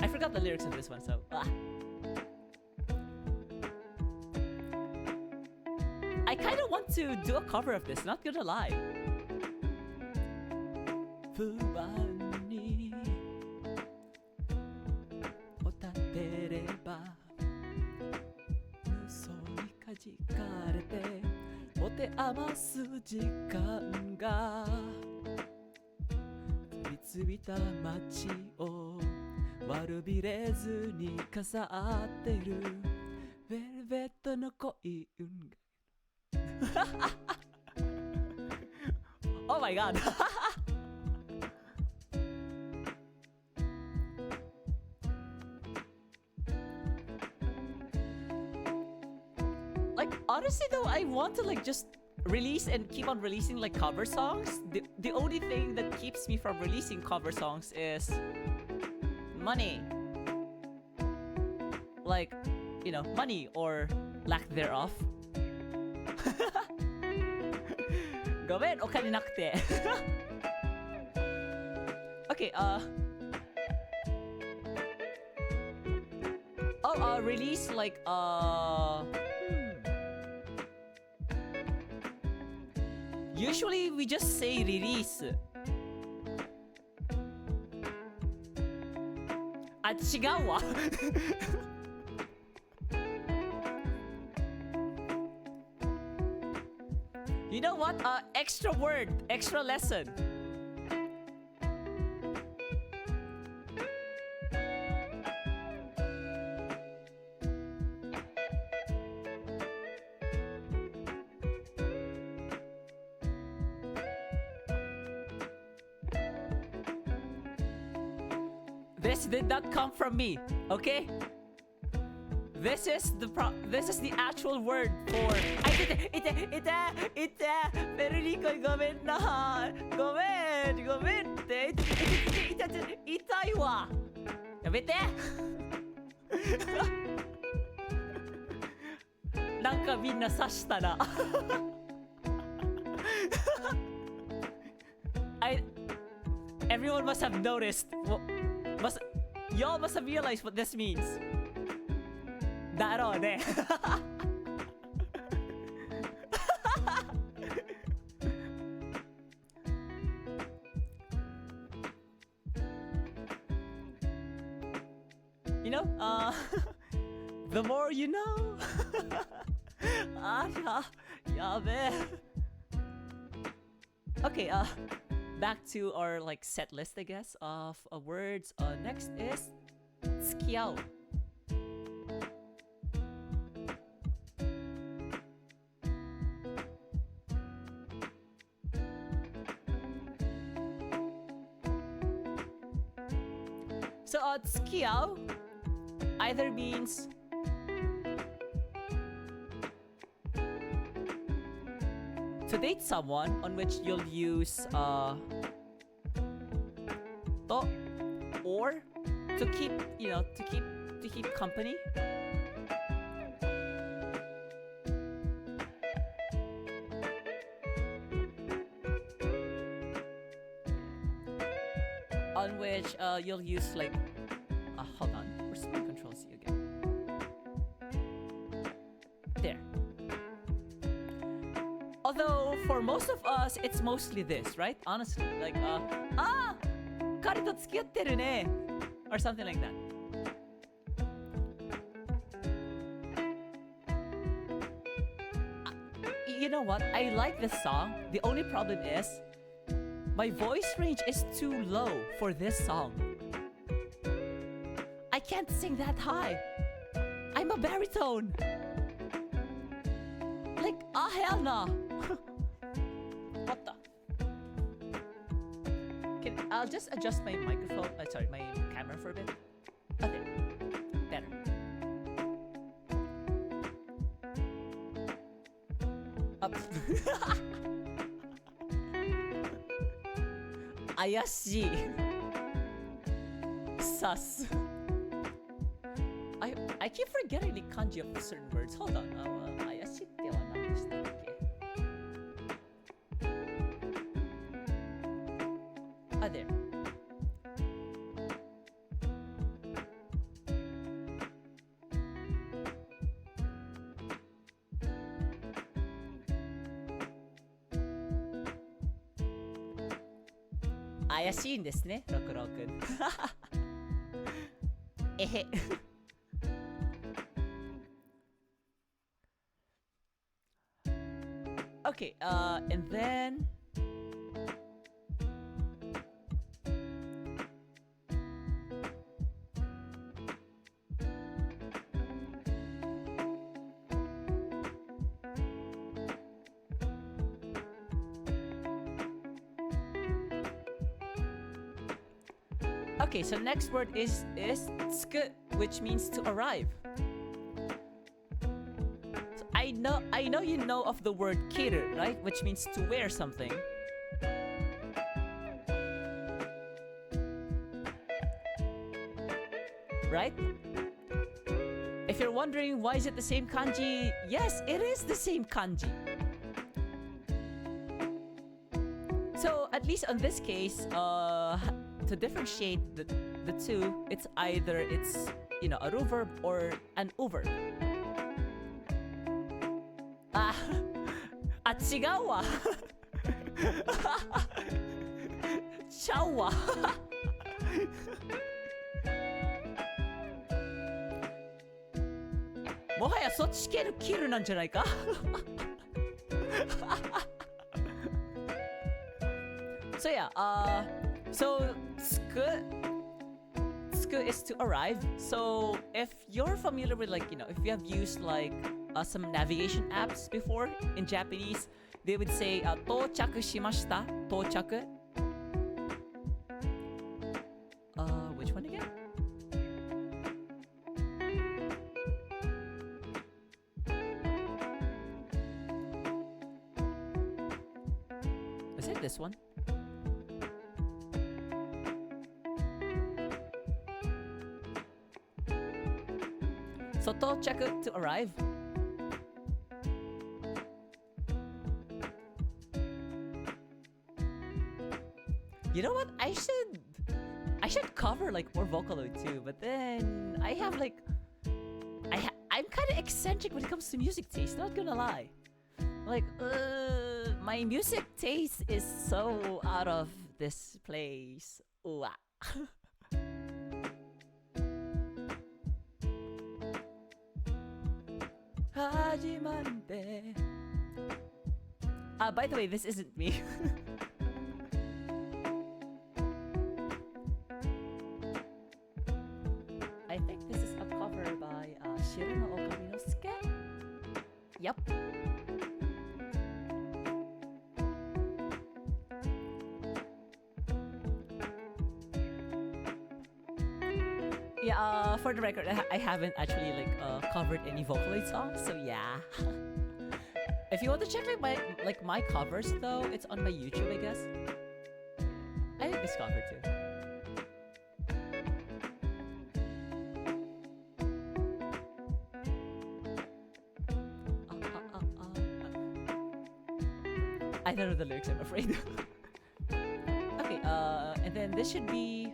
I forgot the lyrics of this one, so I kind of want to do a cover of this, not gonna lie. 不安におたてれば嘘にかじかれて持て余す時間が飛びついた街を悪びれずに飾ってるベルベットの恋運がOh my god Like honestly though, I want to like just release and keep on releasing like cover songs. The only thing that keeps me from releasing cover songs is money. Like, you know, money or lack thereof. ごめん、お金なくて。Okay, I'll release like Usually we just say release. あ、違うわ。You know what? Extra word, extra lesson. This did not come from me, okay? This is the actual word for Federico ごめんなごめんって痛いわやめてなんかみんな刺したらEveryone must have noticed Y'all must have realized what this means だろうねYou know, the more you know ありゃやべえ Okay, back to our like set list, I guess, of words. Next is 付き合う. So, 付き合う either means to date someone, on which you'll use と or to keep, to keep company. On which you'll use like hold on, where's my control C again? There. Although for most of us it's mostly this, right? Honestly, like 彼と付き合ってるね or something like that. You know what? I like this song. The only problem is my voice range is too low for this song. I can't sing that high. I'm a baritone. Like, hell no. What the? I'll just adjust my microphone, sorry, my camera for a bit. Okay, better. Up. 怪しい sus. I keep forgetting the kanji of certain words. Hold on. 怪しいっては何でしたっけ? There. Ah, 怪しいんですね、六郎くん。えへ。Okay, and then okay, so next word is tsuku, which means to arrive. So I know you know of the word kiru, right? Which means to wear something. Right? If you're wondering why is it the same kanji, yes, it is the same kanji. So at least on this case, to differentiate the two, it's either a verb or an uverb. 違うわちゃうわもはやそっち系のキルなんじゃないかSo yeah, so tsuku is to arrive. So if you're familiar with if you have used some navigation apps before in Japanese, they would say 到着しました 到着 which one again? Is it this one? So 到着 to arrive. You know what? I should cover more Vocaloid too, but then I have I'm kind of eccentric when it comes to music taste, not gonna lie. My music taste is so out of this place. Ooh, by the way, this isn't me. Shiro no Okami no Suke. Yep. Yeah, for the record, I haven't actually covered any Vocaloid songs, so yeah. If you want to check my covers though, it's on my YouTube, I guess. I think this cover too. I don't know the lyrics, I'm afraid. Okay, and then this should be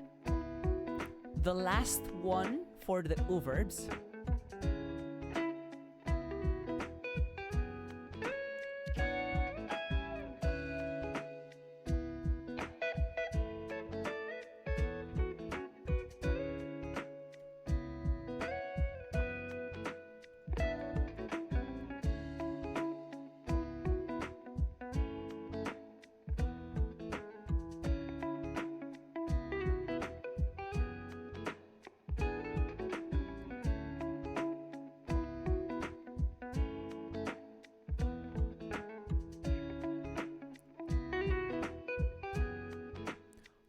the last one for the U verbs.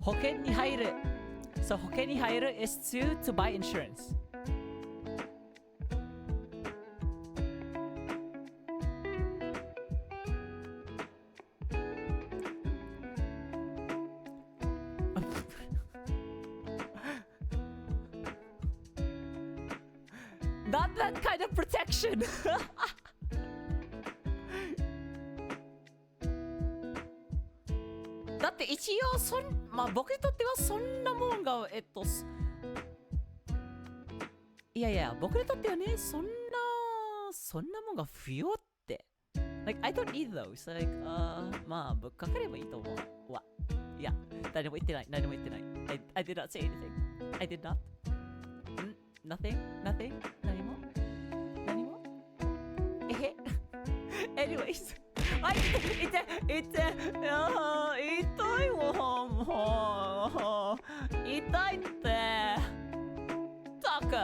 Hoken ni hairu. So hoken ni hairu is to buy insurance. Not that kind of protection. Daって一応僕にとってはそんなもんがいやいや僕にとってはねそんなもんが不要って Like I don't need those. Like まあぶっかかればいいと思うわ。いや誰も言ってない。I did not say anything. I did not. Nothing. 何もえへAnyways. あ、痛いわもう痛いってたく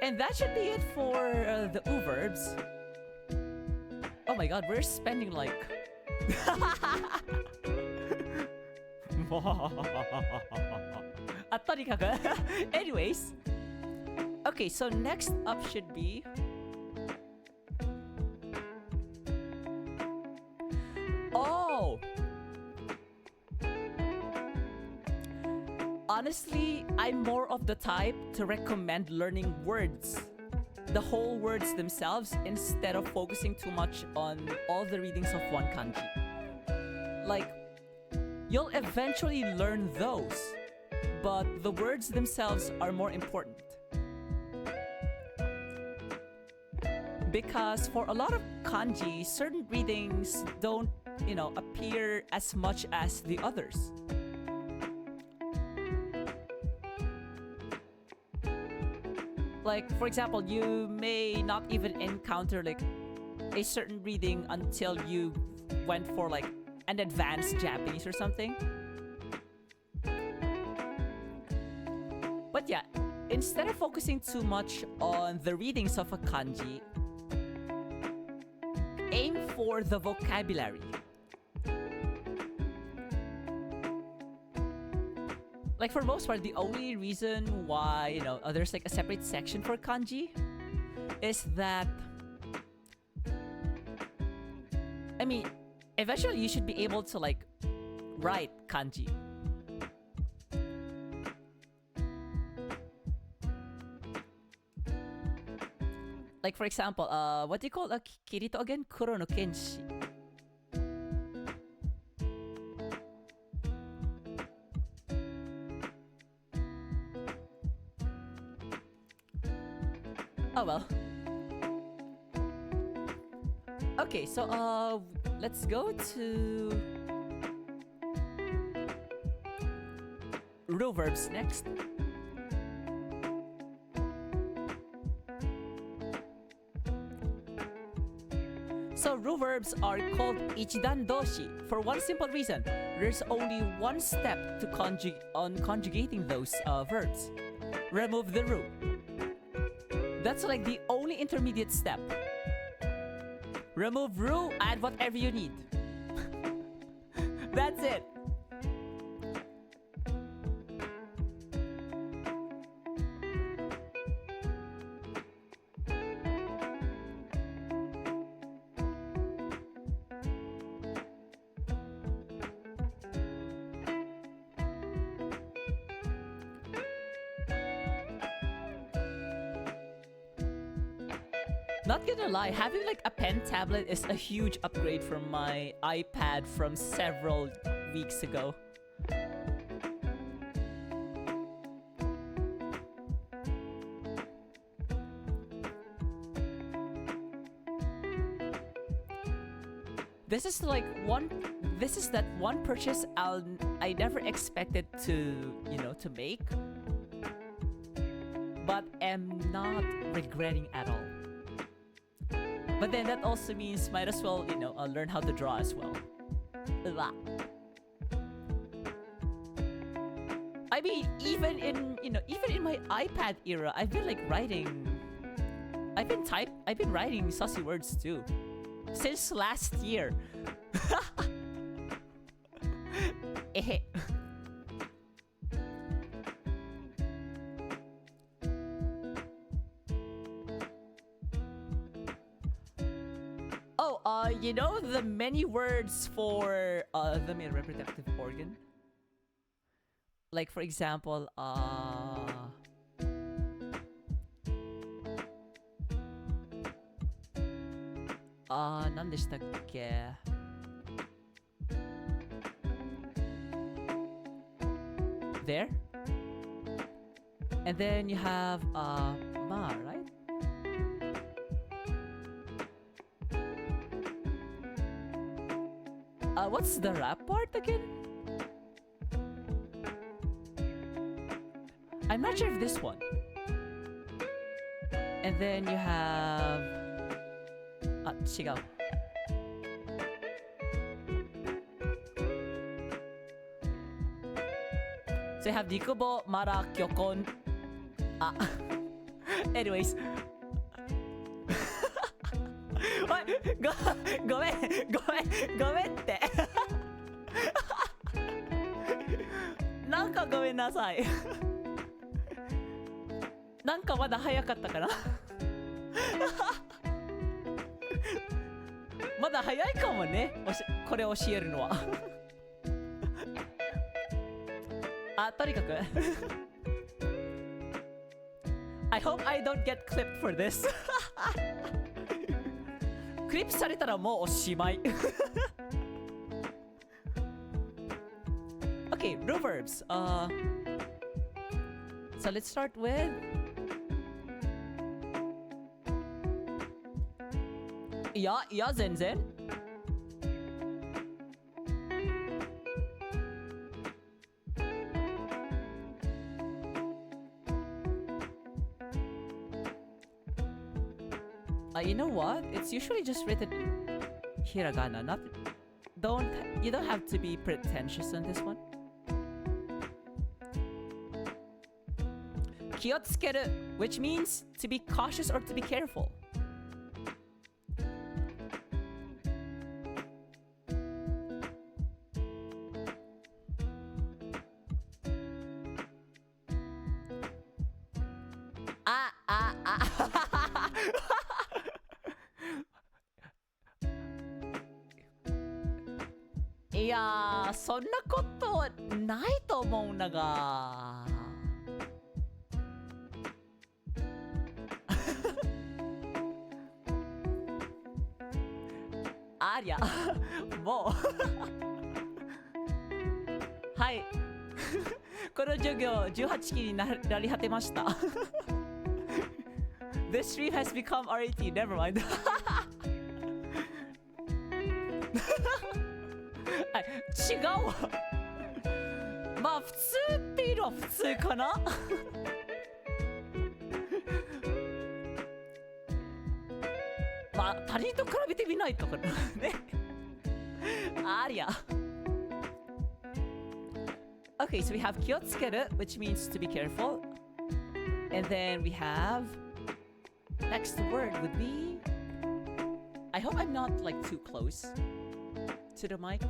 And that should be it for the U verbs. Oh my god, we're spending like Anyways. Okay, so next up should be Oh! Honestly, I'm more of the type to recommend learning words. The whole words themselves instead of focusing too much on all the readings of one kanji. Like, you'll eventually learn those, but the words themselves are more important. Because for a lot of kanji, certain readings don't, appear as much as the others. Like, for example, you may not even encounter a certain reading until you went for an advanced Japanese or something. But yeah, instead of focusing too much on the readings of a kanji, aim for the vocabulary. Like for most part, the only reason why, there's a separate section for kanji is that, I mean, eventually you should be able to write kanji. Like for example, what do you call Kirito again? Kuro no Kenshi. Oh well. Okay, so let's go to Ru verbs next. So rule verbs are called ichidan doshi for one simple reason. There's only one step to conjugating those verbs. Remove the ru. That's like the only intermediate step. Remove ru, add whatever you need. That's it. Not gonna lie, having like a pen tablet is a huge upgrade from my iPad from several weeks ago. This is that one purchase I never expected to, to make, but am not regretting at all. But then that also means might as well, learn how to draw as well. I mean, even in my iPad era, I've been like writing. I've been writing saucy words too, since last year. Oh, the many words for the male reproductive organ? Like, for example, 何でしたっけ? There? And then you have, ma, right? What's the rap part again? I'm not sure if this one. And then you have...違う. So you have Nikubo, Mara, Kyokon. Anyways. ごめんってなんかごめんなさいなんかまだ早かったかなまだ早いかもねこれ教えるのはとにかくI hope I don't get clipped for this クリップされたらもうおしまいOkay, rule verbs. So let's start with... Yeah, Zen. You know what? It's usually just written in hiragana. You don't have to be pretentious on this one. 気をつける which means to be cautious or to be careful.いやー、そんなことないと思うんだがありゃもうはいこの授業18期になり果てました This stream has become R18, never mind 違うわまあ普通っていうのは普通かなまあ他人と比べべてみないとこれね。ありゃ。Okay, so we have 気をつける, which means to be careful. And then we have next word would be, I hope I'm not like too close to the mic.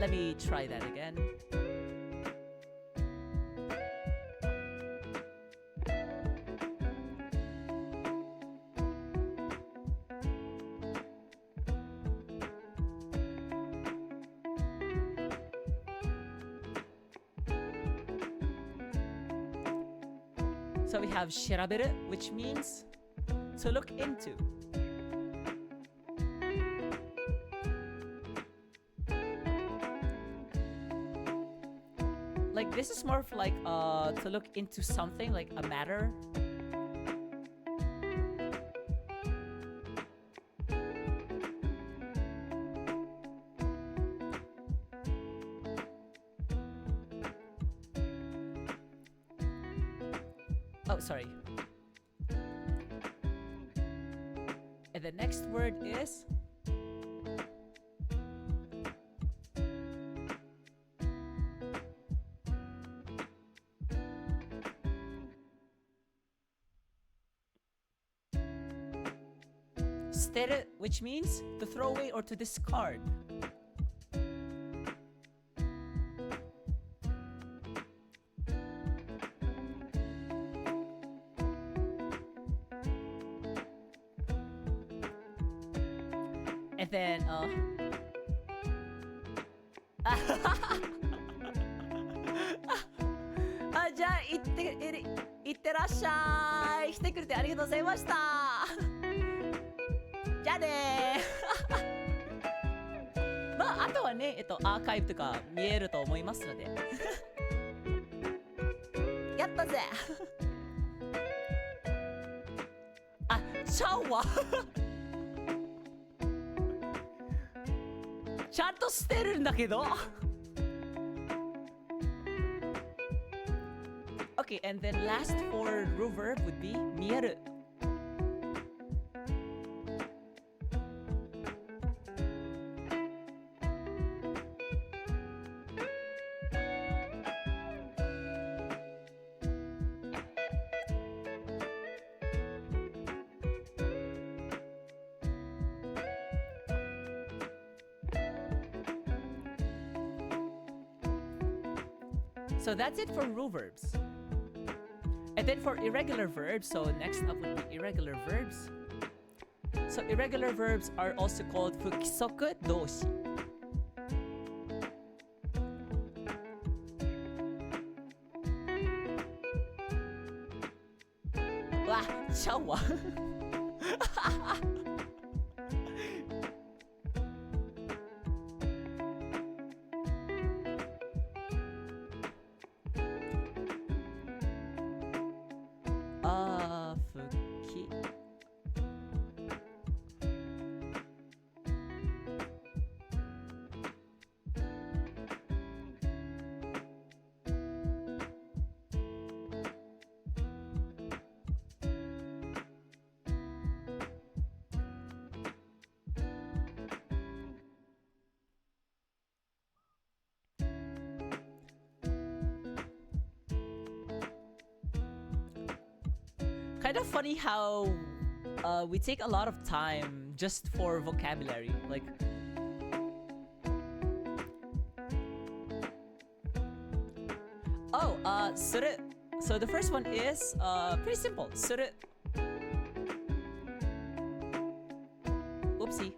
Let me try that again. So we have 調べる, which means to look into. Like this is more of like to look into something, like a matter. Oh, sorry. And the next word is steru, which means to throw away or to discard. And then,じゃあ、いってらっしゃい。来てくれてありがとうございました。じゃあねー。まあ、あとはね、アーカイブとか見えると思いますので。やったぜあ、ちゃうわちゃんとしてるんだけどOkay, and then last for reverb would be 見えるSo that's it for rule verbs. And then for irregular verbs, so next up would be irregular verbs. So irregular verbs are also called 不規則動詞. Wow, ちゃうわKind of funny how we take a lot of time just for vocabulary. Like, suru. So the first one is pretty simple. Suru. Oopsie,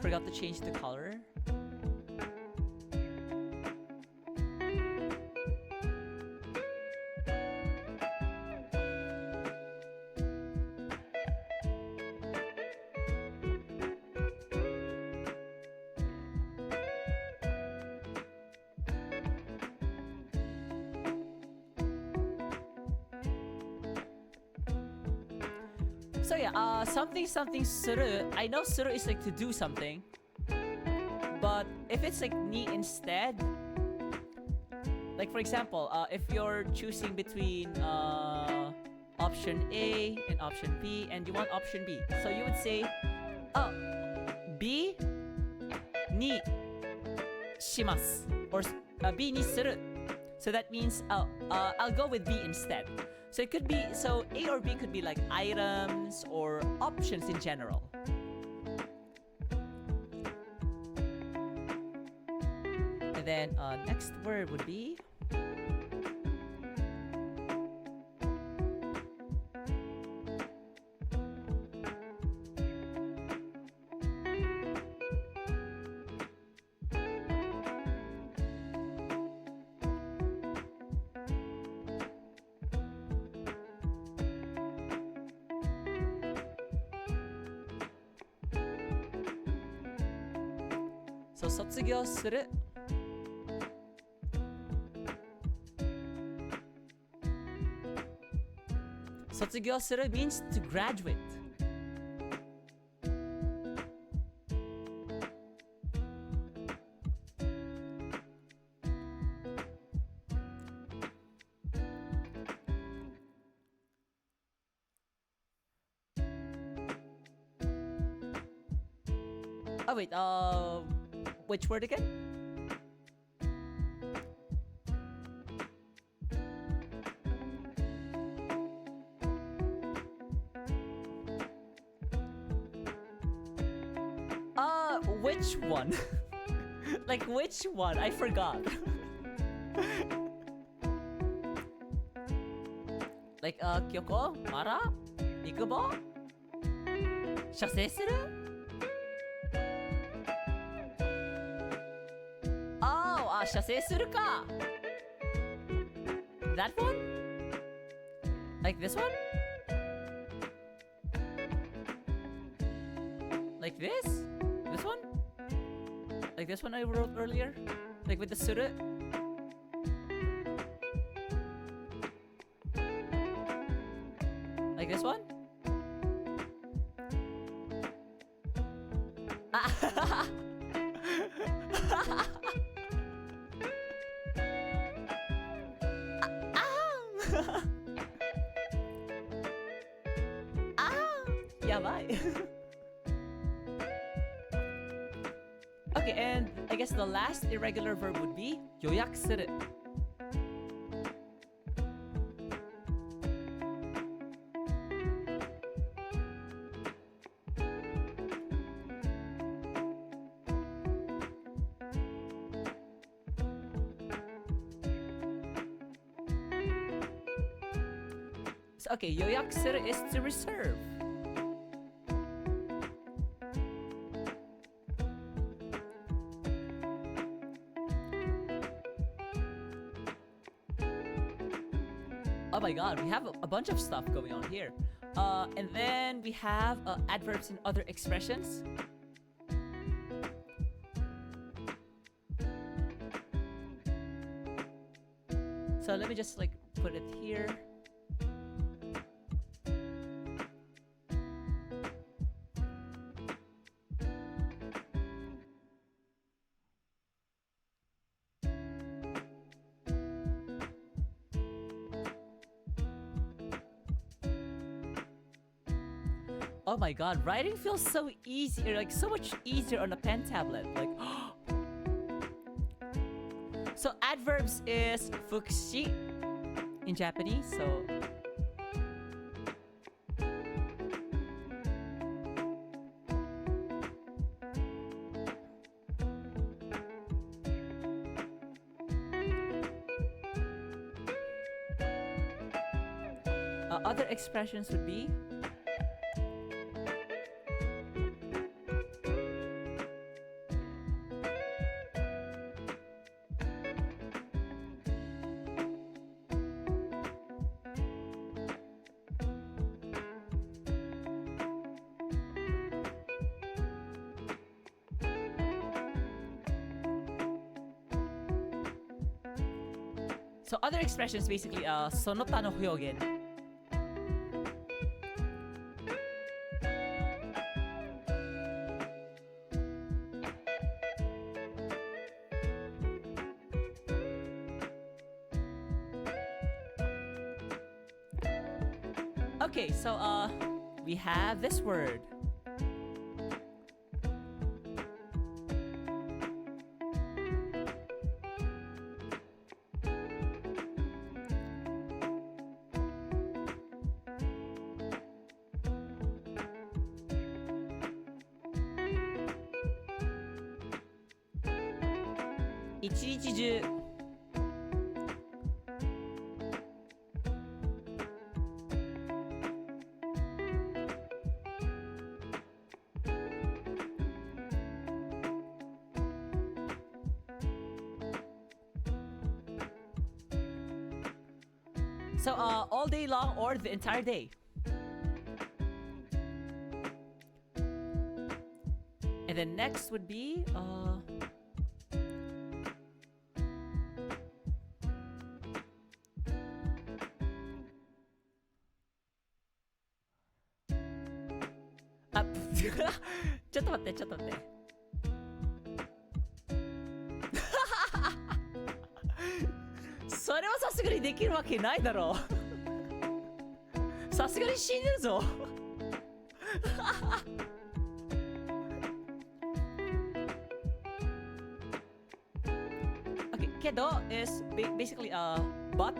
forgot to change the color. So yeah, something suru. I know suru is like to do something, but if it's like ni instead, Like for example, if you're choosing between option A and option B, and you want option B, so you would say, oh, B にします or B にする. So that means I'll go with B instead. So it could be, so A or B could be like items or options in general. And then next word would be so 卒業する. Sotsugyosuru means to graduate. Oh wait, which word again? Which one? Like which one? I forgot. Like kyoko? Mara? Ikubo? 射精する? Oh, 射精するか. That one? Like this one? Like this? This one? Like this one I wrote earlier? Like with the suru? Like this one? Yabai. Okay, and I guess the last irregular verb would be 予約する. So, okay, 予約する is to reserve. Oh my god, we have a bunch of stuff going on here. And then we have adverbs and other expressions. So let me just like put it here. Oh my god, writing feels so easy, or like so much easier on a pen tablet. Like, so adverbs is fukushi in Japanese. So other expressions would be so other expressions basically その他の表現. Okay, so we have this word. So all day long or the entire day. And then next would beちょっと待ってちょっと待って。それはさすがにできるわけないだろう。さすがに死んでるぞ。Okay, けど is basically but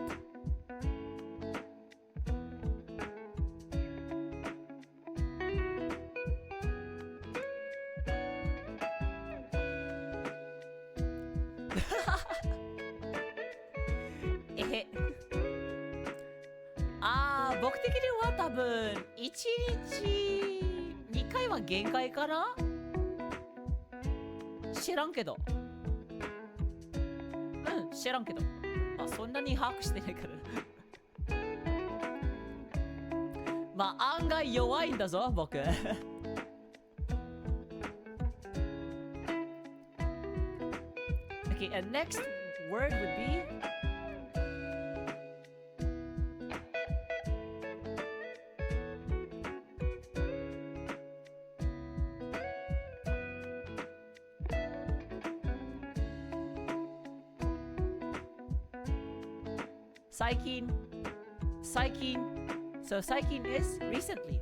僕的には多分1日2回は限界かな。知らんけど。知らんけど。そんなに把握してないから。まあ案外弱いんだぞ僕。Okay, and next word would be Saikin. So Saikin is recently.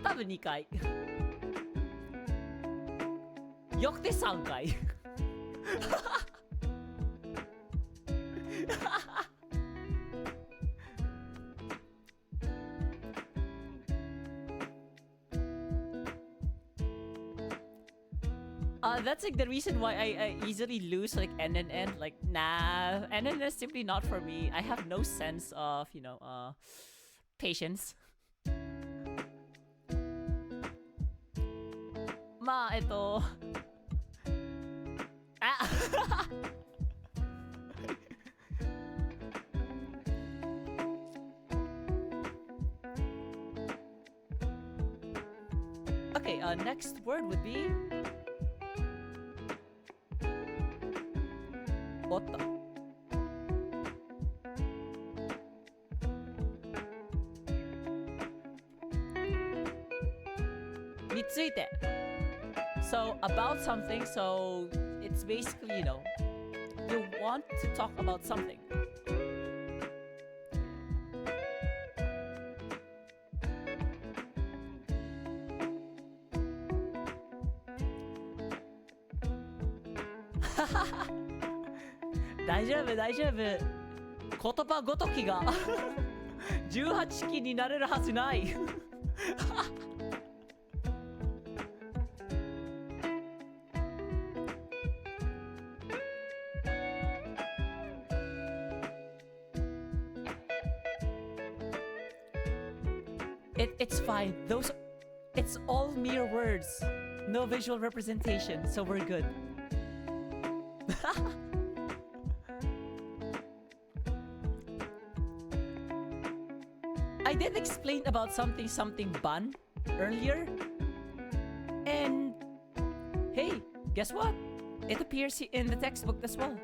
Tab 2回。よくて3回。That's like the reason why I easily lose like N and N. Like, nah, N and N is simply not for me. I have no sense of, patience. まあ、Okay, next word would be おっとについて So about something, so it's basically, you want to talk about something.大丈夫大丈夫。言葉ごときが18期になれるはずない。It's fine. It's all mere words. No visual representation, so we're good. I did explain about something ban earlier. And hey, guess what? It appears in the textbook as well.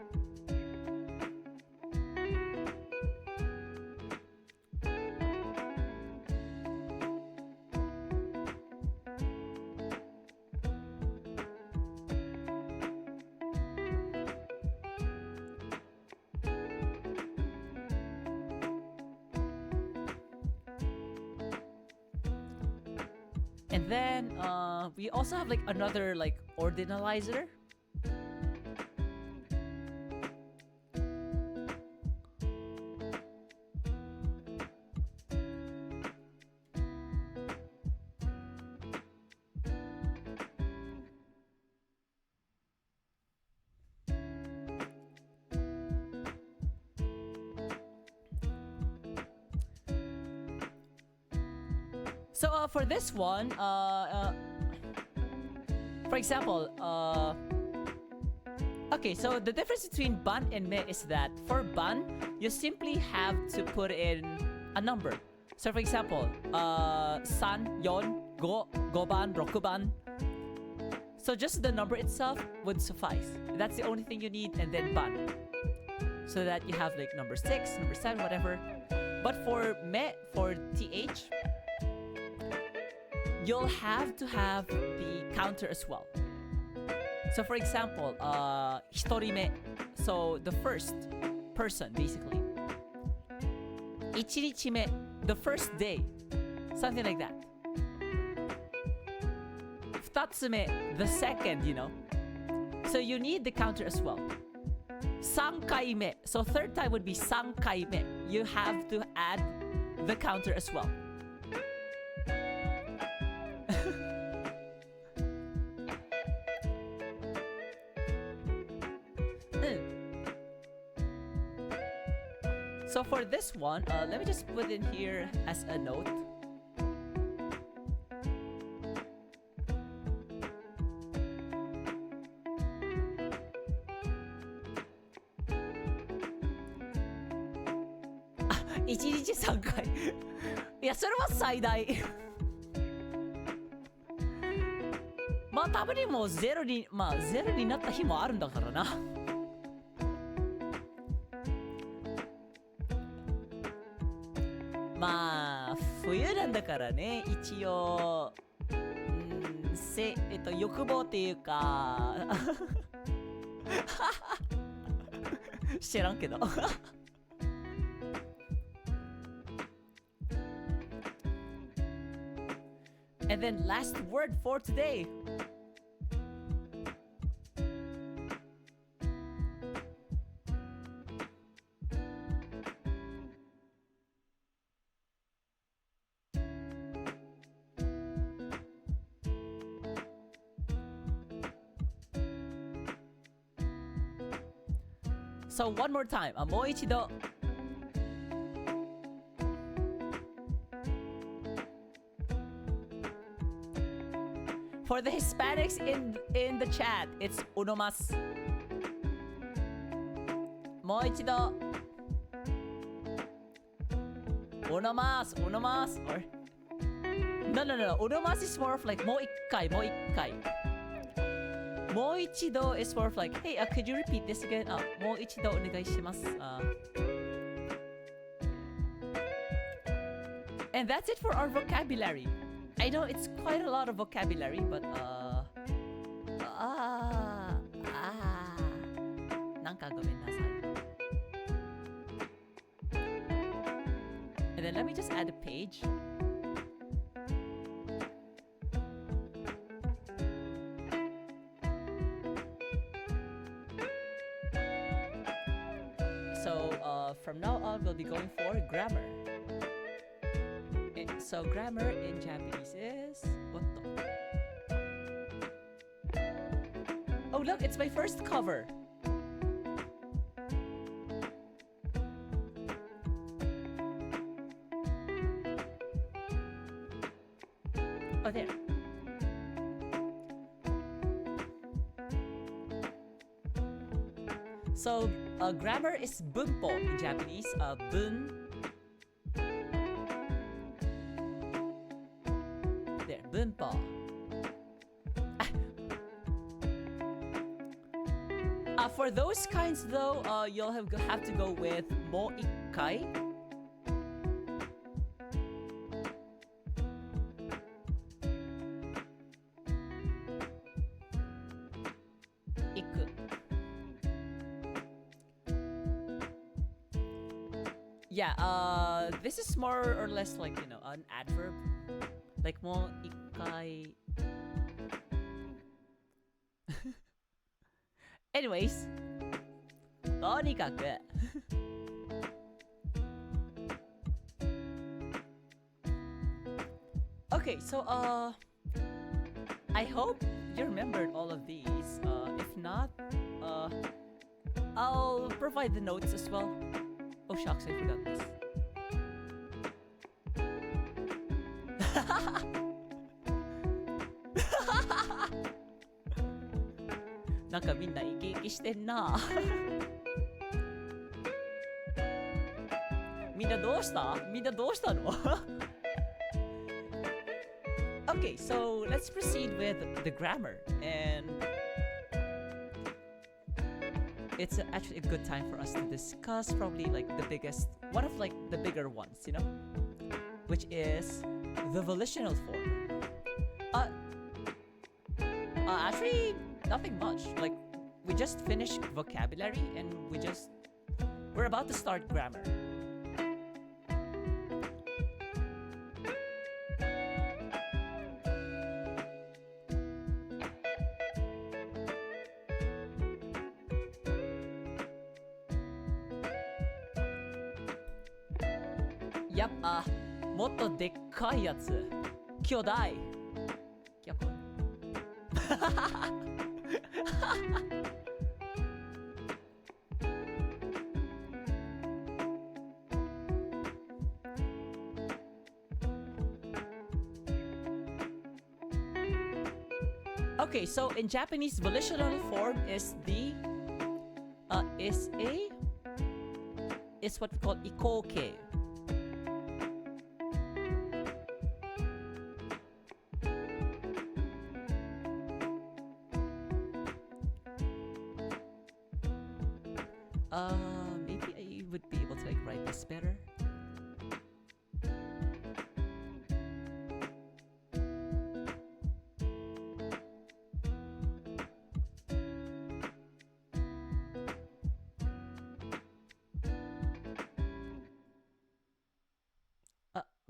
And then we also have like another like ordinalizer. So for this one, for example, okay, so the difference between ban and me is that for ban, you simply have to put in a number. So for example, san, yon, go, goban, rokuban. So just the number itself would suffice. That's the only thing you need, and then ban. So that you have like number 6, number 7, whatever. But for me, for th, you'll have to have the counter as well. So for example, hitorime, so the first person basically. Ichirichime, the first day, something like that. Futatsume, the second, you know. So you need the counter as well. Sankaime, so third time would be sankaime. You have to add the counter as well. So for this one, let me just put in here as a note.1日3回いやそれは最大まあたまにもゼロになった日もあるんだからなまあ冬なんだからね一応欲望っていうか知らんけどAnd then last word for today. So one more time. もう一度. For the Hispanics in the chat, it's unomas. もう一度. Unomas. Or no. Unomas is more of like もう一回. もう一度 is more of like, hey, could you repeat this again? もう一度お願いします. And that's it for our vocabulary. I know it's quite a lot of vocabulary, but なんかごめんなさい. And then let me just add a page. So from now on, we'll be going for grammar. So grammar in Japanese is what? Oh look, it's my first cover. Oh there. So grammar is bunpo in Japanese. Bun. There, bunpo. For those kinds though, you'll have to go with mo ikkai. Iku. Yeah, this is more or less like, an adverb. Like mo ikkai. Anyways, とにかく Okay, so I hope you remembered all of these. If not, I'll provide the notes as well. Oh shucks, I forgot this. なんかみんな生き生きしてんな。みんなどうした？みんなどうしたの？ Okay, so let's proceed with the grammar, and it's actually a good time for us to discuss probably like the biggest, one of like the bigger ones, which is the volitional form. Actually, nothing much. Like, we just finished vocabulary and we're about to start grammar. Yep, もっとでっかいやつ。兄弟。Okay, so in Japanese, volitional form is what we call ikoke. Maybe I would be able to like write this better.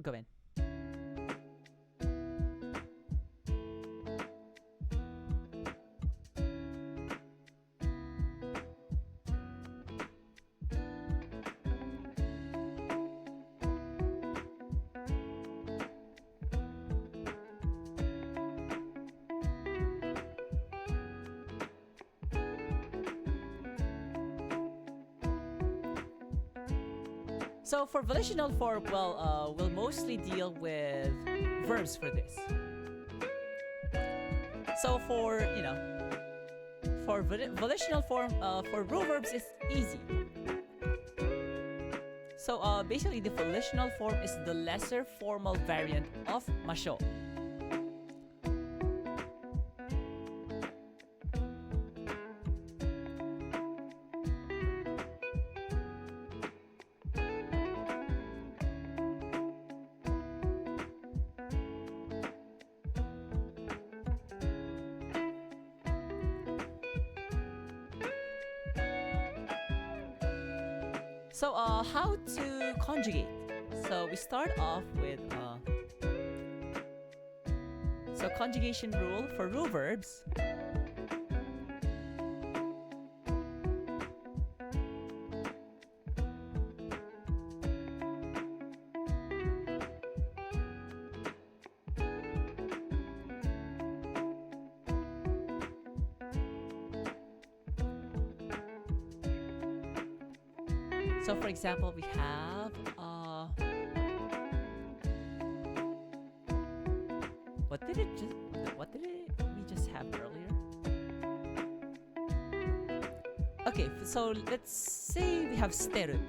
Go in. So for volitional form, well, we'll mostly deal with verbs for this. So for volitional form, for rule verbs, it's easy. So basically, the volitional form is the lesser formal variant of masho. So how to conjugate? So we start off with so conjugation rule for rule verbs. So for example, we have what did we just have earlier? Okay, so let's say we have steru.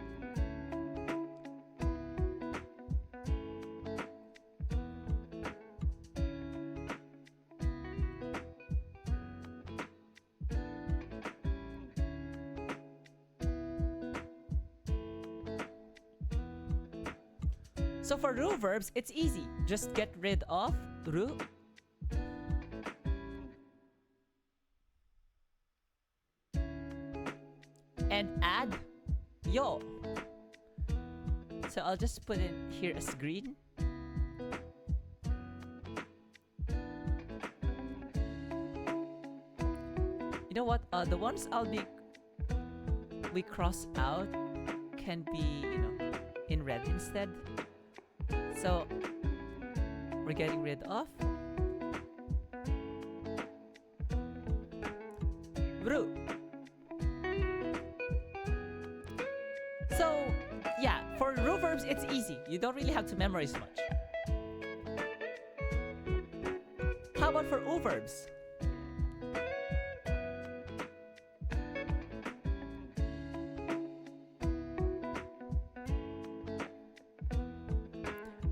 So for ru verbs, it's easy. Just get rid of ru. And add yo. So I'll just put it here as green. You know what? The ones we cross out can be, in red instead. So we're getting rid of ru. So yeah, for ru verbs, it's easy. You don't really have to memorize much. How about for u verbs?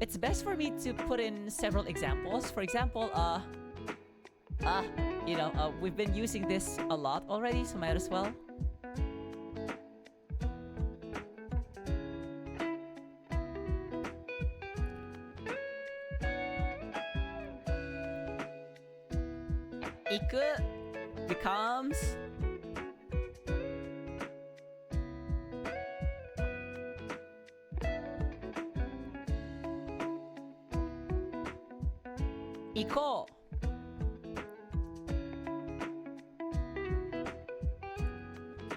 It's best for me to put in several examples. For example, we've been using this a lot already, so might as well. Iku becomes iko.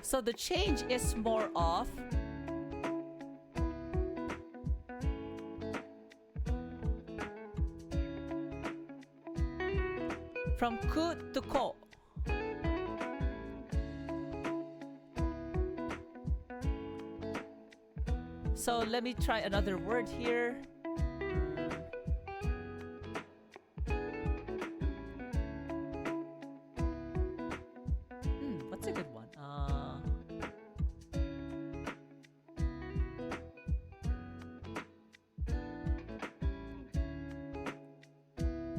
So the change is more of from ku to ko. So let me try another word here. What's a good one?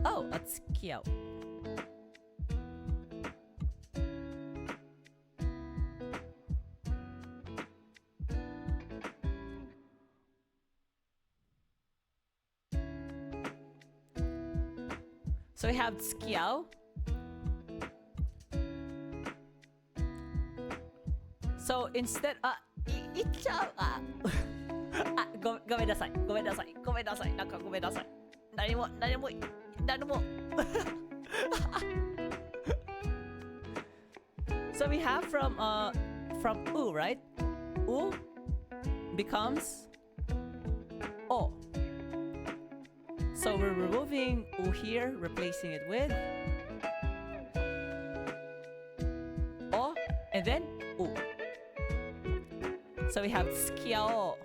Oh, that's kiao. So we have skiao. So instead, ichao. ごめんなさい。なんかごめんなさい。何も。So we have from u, right? U becomes o. So we're removing u here, replacing it with o, and then u. So we have skiao.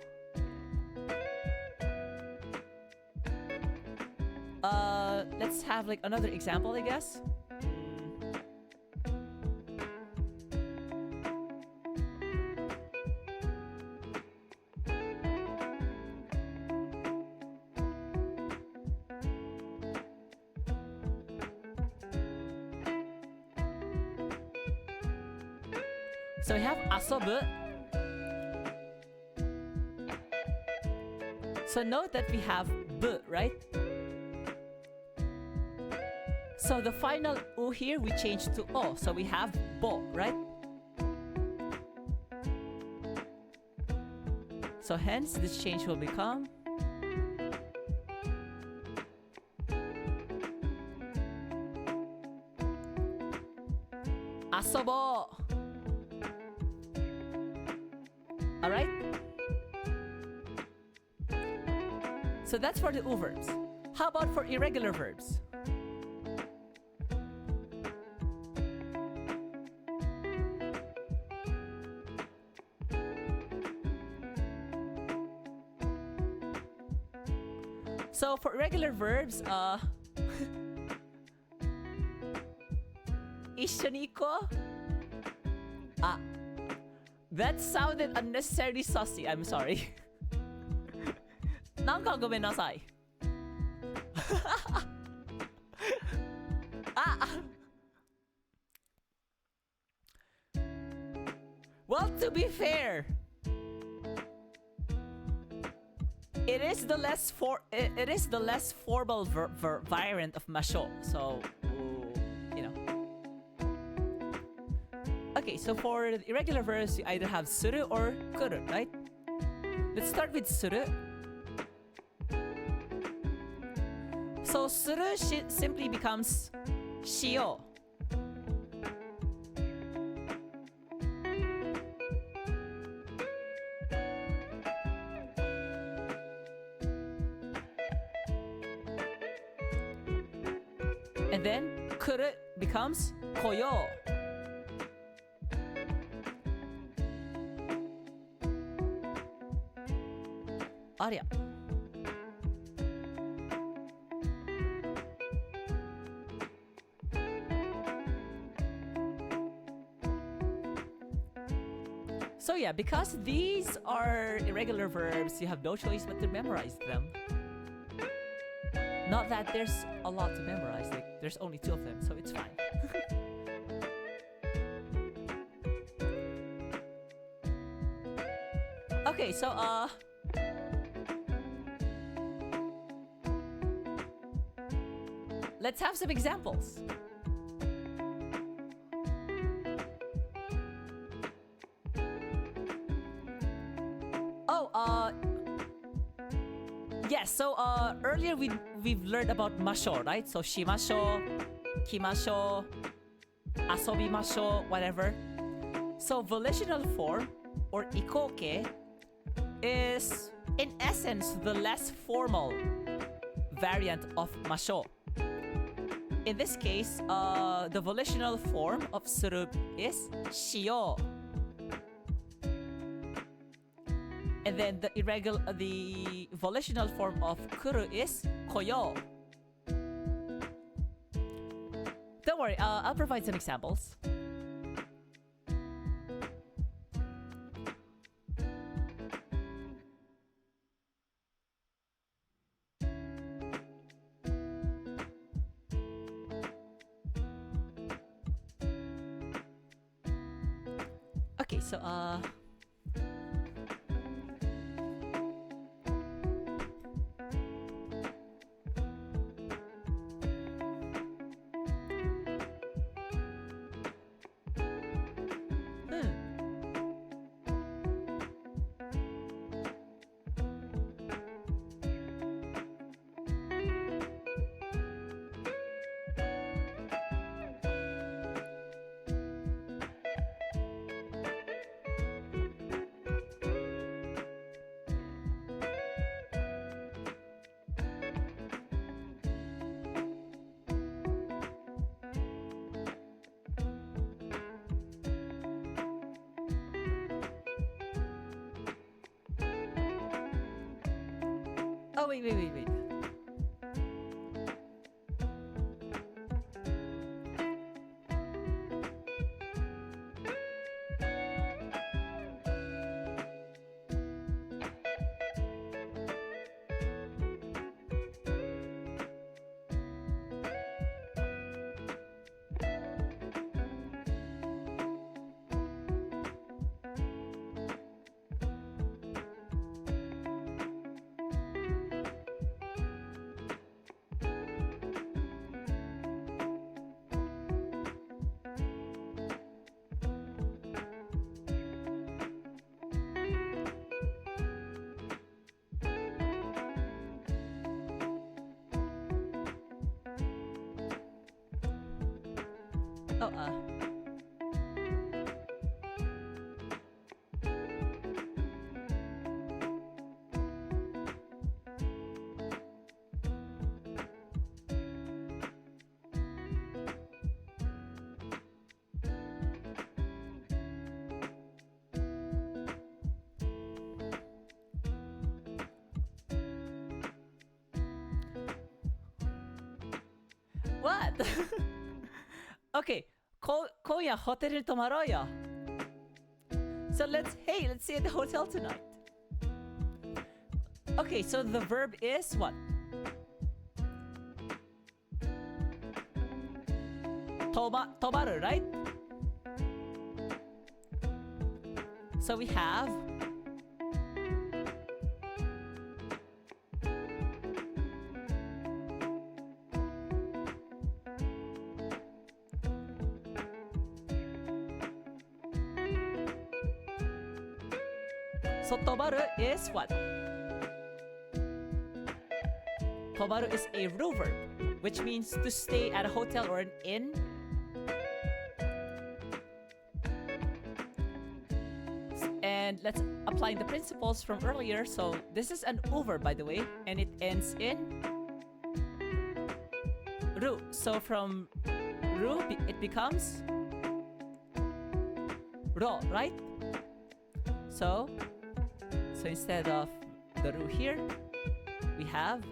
Let's have like another example, I guess. So we have asobu. So note that we have b, right? So the final u here we change to o. So we have bo, right? So hence this change will become asobo. Alright? So that's for the u verbs. How about for irregular verbs? So for irregular verbs, 一緒に行こう? That sounded unnecessarily saucy. I'm sorry. なんかごめんなさい. Well, to be fair, it is the less formal variant of masho. So, you know. Okay, so for the irregular verbs, you either have suru or kuru, right? Let's start with suru. So suru simply becomes shio. And then kuru becomes koyo. Aria. So yeah, because these are irregular verbs, you have no choice but to memorize them. Not that there's a lot to memorize, like there's only 2 of them, so it's fine. Okay, so let's have some examples. Yes, so earlier we've learned about masho, right? So shimasho, kimasho, asobimasho, whatever. So volitional form, or ikoke, is in essence the less formal variant of masho. In this case, the volitional form of suru is shio. And then the volitional form of kuru is koyo. Don't worry, I'll provide some examples. Okay, so oh, wait. Oh, what? Okay, 今夜ホテルに泊まろうよ. So let's stay at the hotel tonight. Okay, so the verb is what? Tomaru, right? So we have So tobaru is what? Tobaru is a rule verb, which means to stay at a hotel or an inn. And let's apply the principles from earlier. So this is an over, by the way, and it ends in ru. So from ru, it becomes ro, right? So instead of the ru here, we have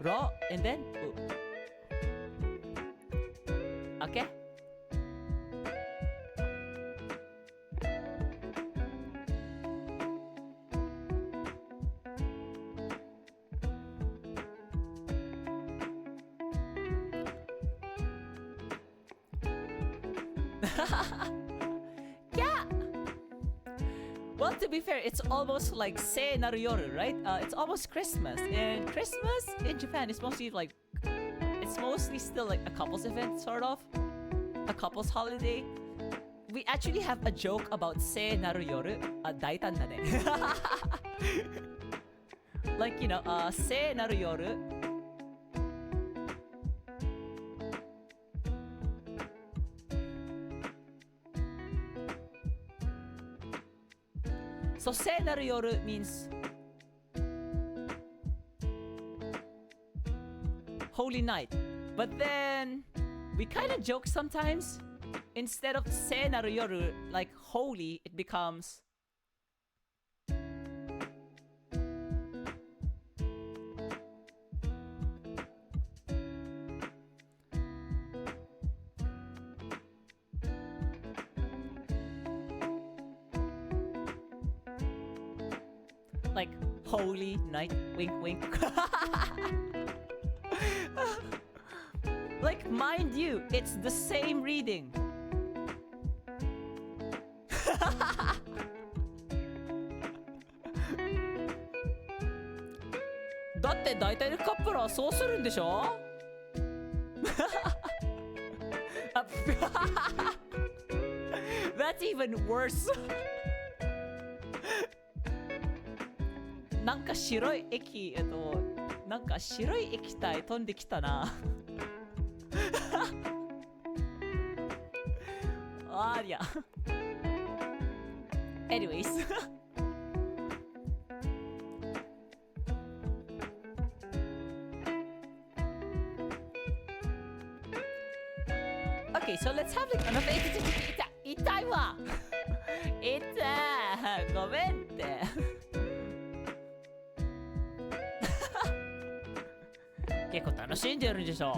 ro and then u. Okay? Yeah. Well, to be fair, it's almost like sei naru yoru, right? It's almost Christmas, and Christmas in Japan is mostly like, it's mostly still like a couples event, sort of, a couples holiday. We actually have a joke about sei naru yoru, daitan da ne. Like, you know, sei naru yoru. So sei naru yoru means holy night. But then we kind of joke sometimes. Instead of sei naru yoru, like holy, it becomes like holy night, wink wink. Like, mind you, it's the same reading. Daって大体のカップルはそうするんでしょ? That's even worse. なんか白い液、なんか白い液体飛んできたな。ありゃ。Anyways. Okay, so let's have like another. 痛いわ。痛い。ごめんって。結構楽しんでるんでしょ。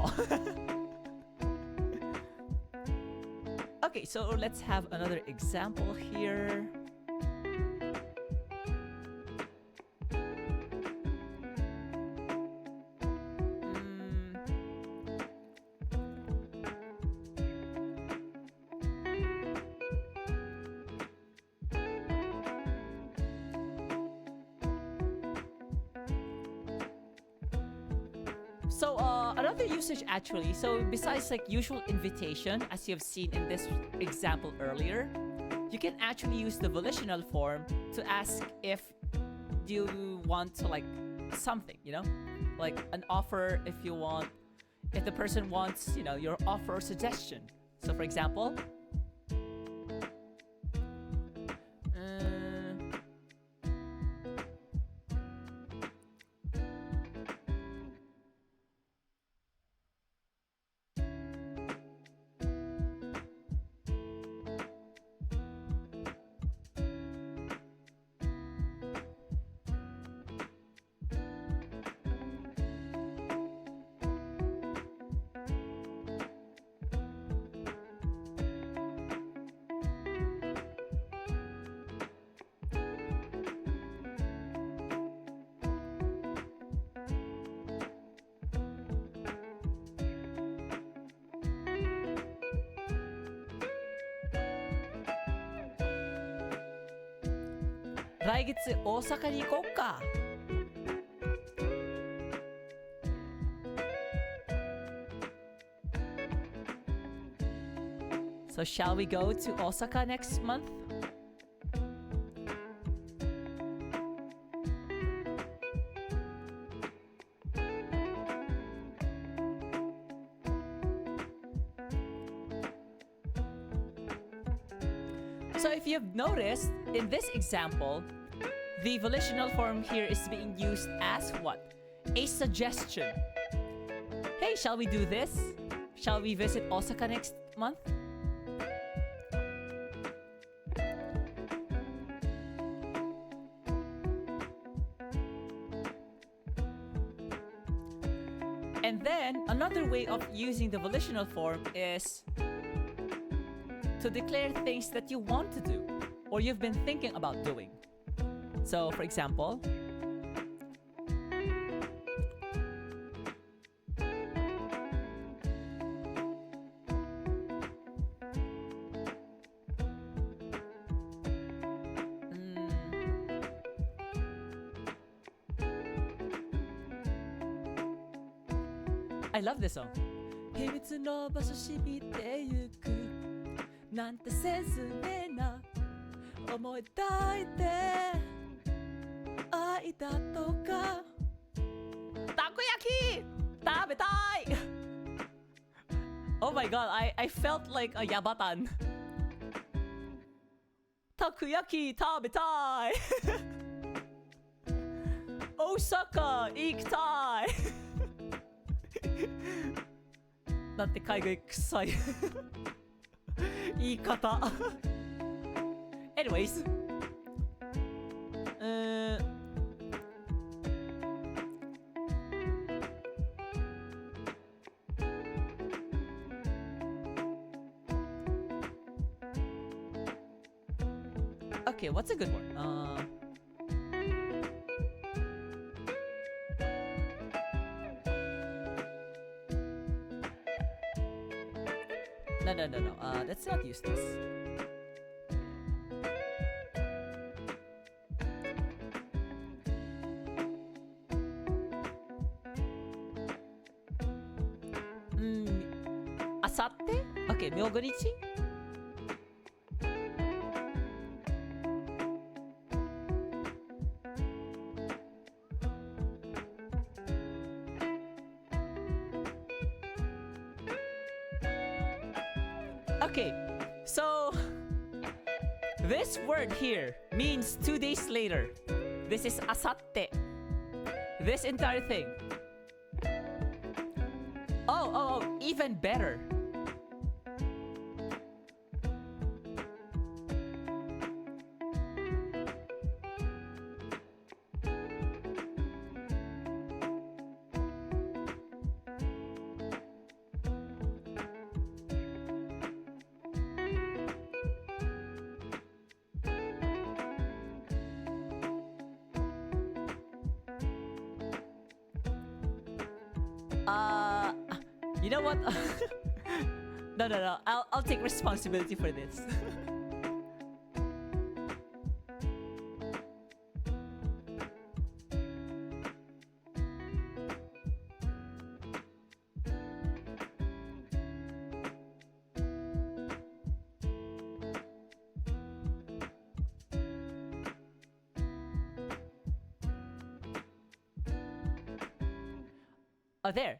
Okay, so let's have another example here. So another usage actually, so besides like usual invitation, as you have seen in this example earlier, you can actually use the volitional form to ask if you want to like something, you know, like an offer, if the person wants, you know, your offer or suggestion. So for example,来月大阪に行こっか。So shall we go to Osaka next month? So if you've noticed, in this example, the volitional form here is being used as what? A suggestion. Hey, shall we do this? Shall we visit Osaka next month? And then, another way of using the volitional form is to declare things that you want to do or you've been thinking about doing. So, for example, I love this song. 秘密の場所しみてゆくなんてセンスねえな思い抱いて愛だとかたこ焼き食べたい Oh my god, I felt like a yabatan たこ焼き食べたい Osaka 行きたいなんて海外臭い言い方Anyways Okay, what's a good one? No. Let's not use this. Asatte? Okay, 明後日? Okay, so this word here means 2 days later. This is asatte. This entire thing. Oh, even better. You know what? No. I'll take responsibility for this. Oh, there.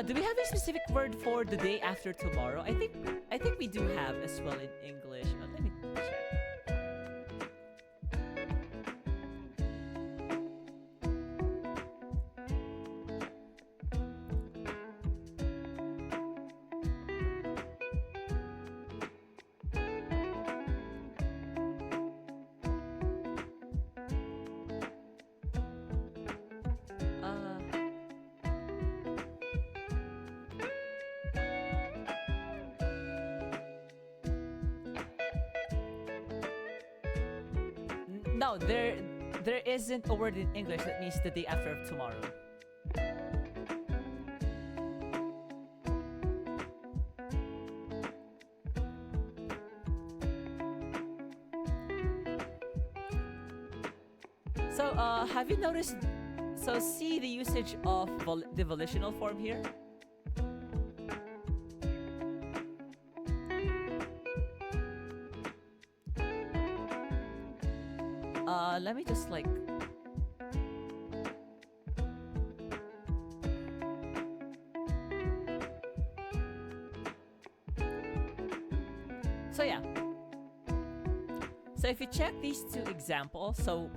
Do we have a specific word for the day after tomorrow? I think we do have as well in English. Let me check. No, there isn't a word in English that means the day after of tomorrow. So, have you noticed? So, see the usage of the volitional form here? Let me just like... So yeah. So if you check these two examples, so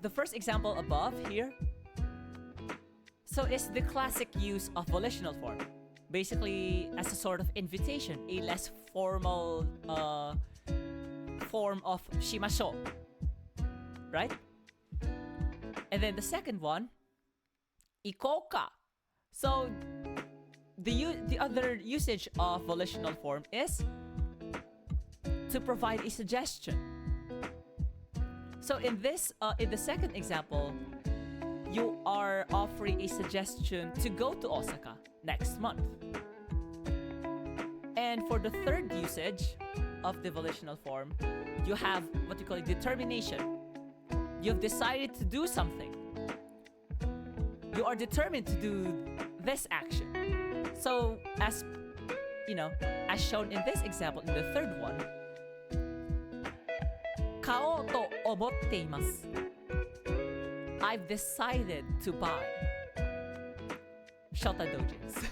the first example above here, so it's the classic use of volitional form. Basically as a sort of invitation, a less formal form of shimashou, right? And then the second one, ikou ka. So the other usage of volitional form is to provide a suggestion. So in the second example, you are offering a suggestion to go to Osaka next month. And for the third usage of the volitional form, you have what you call determination. You've decided to do something. You are determined to do this action. So as you know, as shown in this example, in the third one, 買おうと思っています. I've decided to buy Shota Dojins.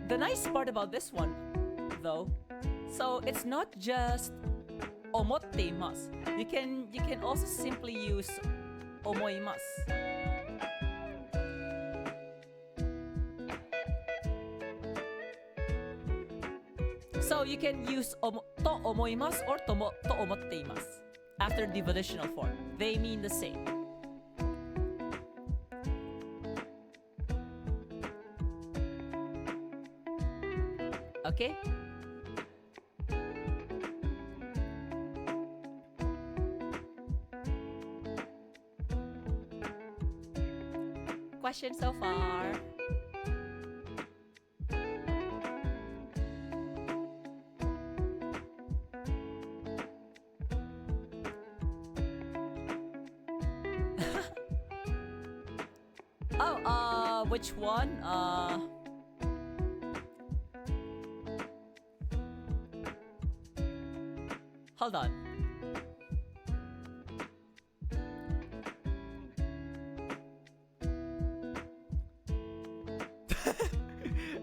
The nice part about this one, though, so it's not just 思っています. You can also simply use 思います. So you can use と思います or と思っています after the volitional form. They mean the same. Okay? Question so far? Oh, which one? Hold on.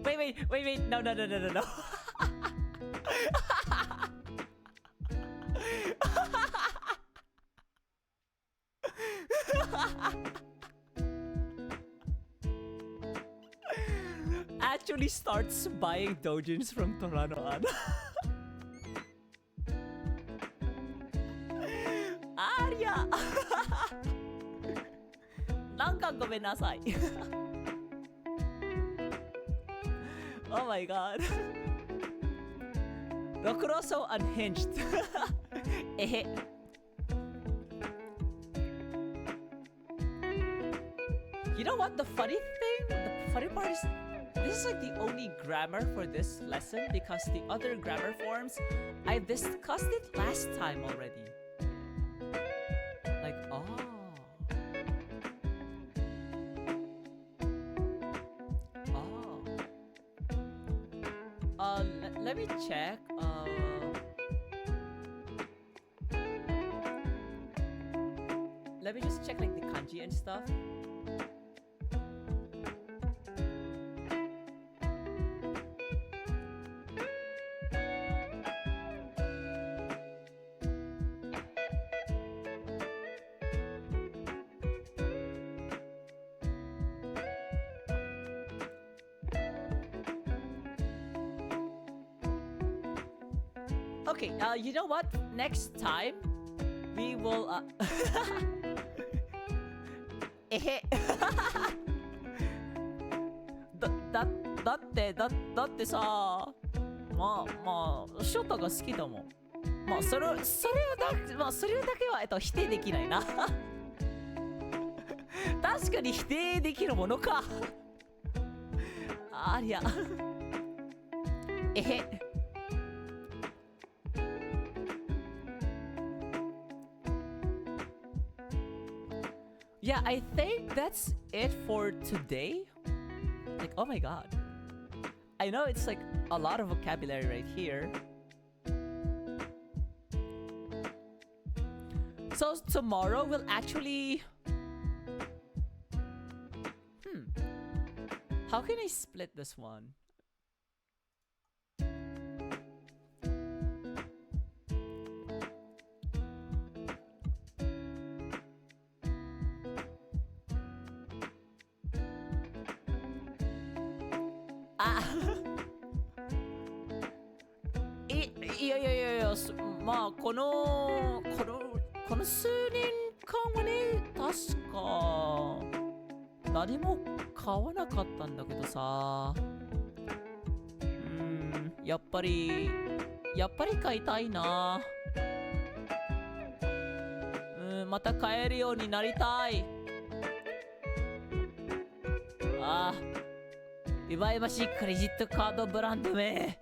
Wait. No. Actually starts buying dojins from Toranoan. Arya! なんかごめんなさい。Oh my god. Rokuro so unhinged. Eh. You know what the funny thing? The funny part is this is like the only grammar for this lesson because the other grammar forms I discussed it last time already. Like let me check. Let me just check like the kanji and stuff. Okay, you know what? Next time, we will, えへだってさ、まあショタが好きだもん。まあそれをだけは否定できないな確かに否定できるものかありゃえへYeah, I think that's it for today. Like, oh my god. I know it's like a lot of vocabulary right here. So tomorrow we'll actually... How can I split this one?いや、まあこの数年間はね、確か何も買わなかったんだけどさ、やっぱり買いたいな。また買えるようになりたい。祝いましいクレジットカードブランド名。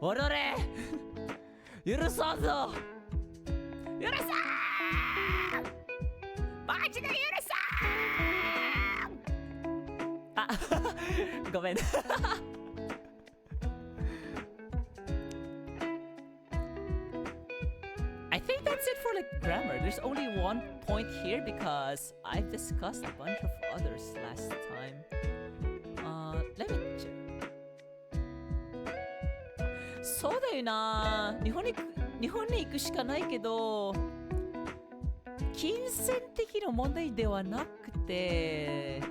おのれ許さんぞ。許さんマジで許さんごめんI think that's it for like grammar. There's only one point here because I've discussed a bunch of others last time. Let me check. そうだよな。日本に行くしかないけど、金銭的な問題ではなくて、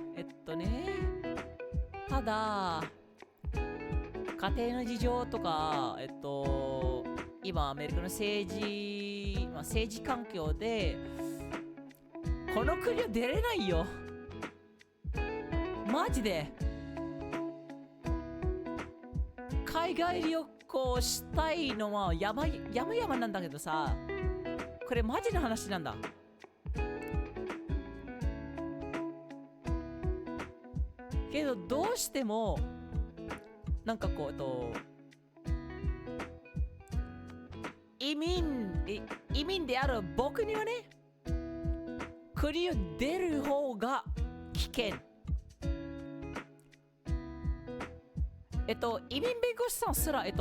ただ家庭の事情とか、今アメリカの政治環境でこの国は出れないよ。マジで海外旅行したいのは山々なんだけどさ、これマジな話なんだ。けどどうしてもなんかこう移民である僕にはね、国を出る方が危険。移民弁護士さんすら、勧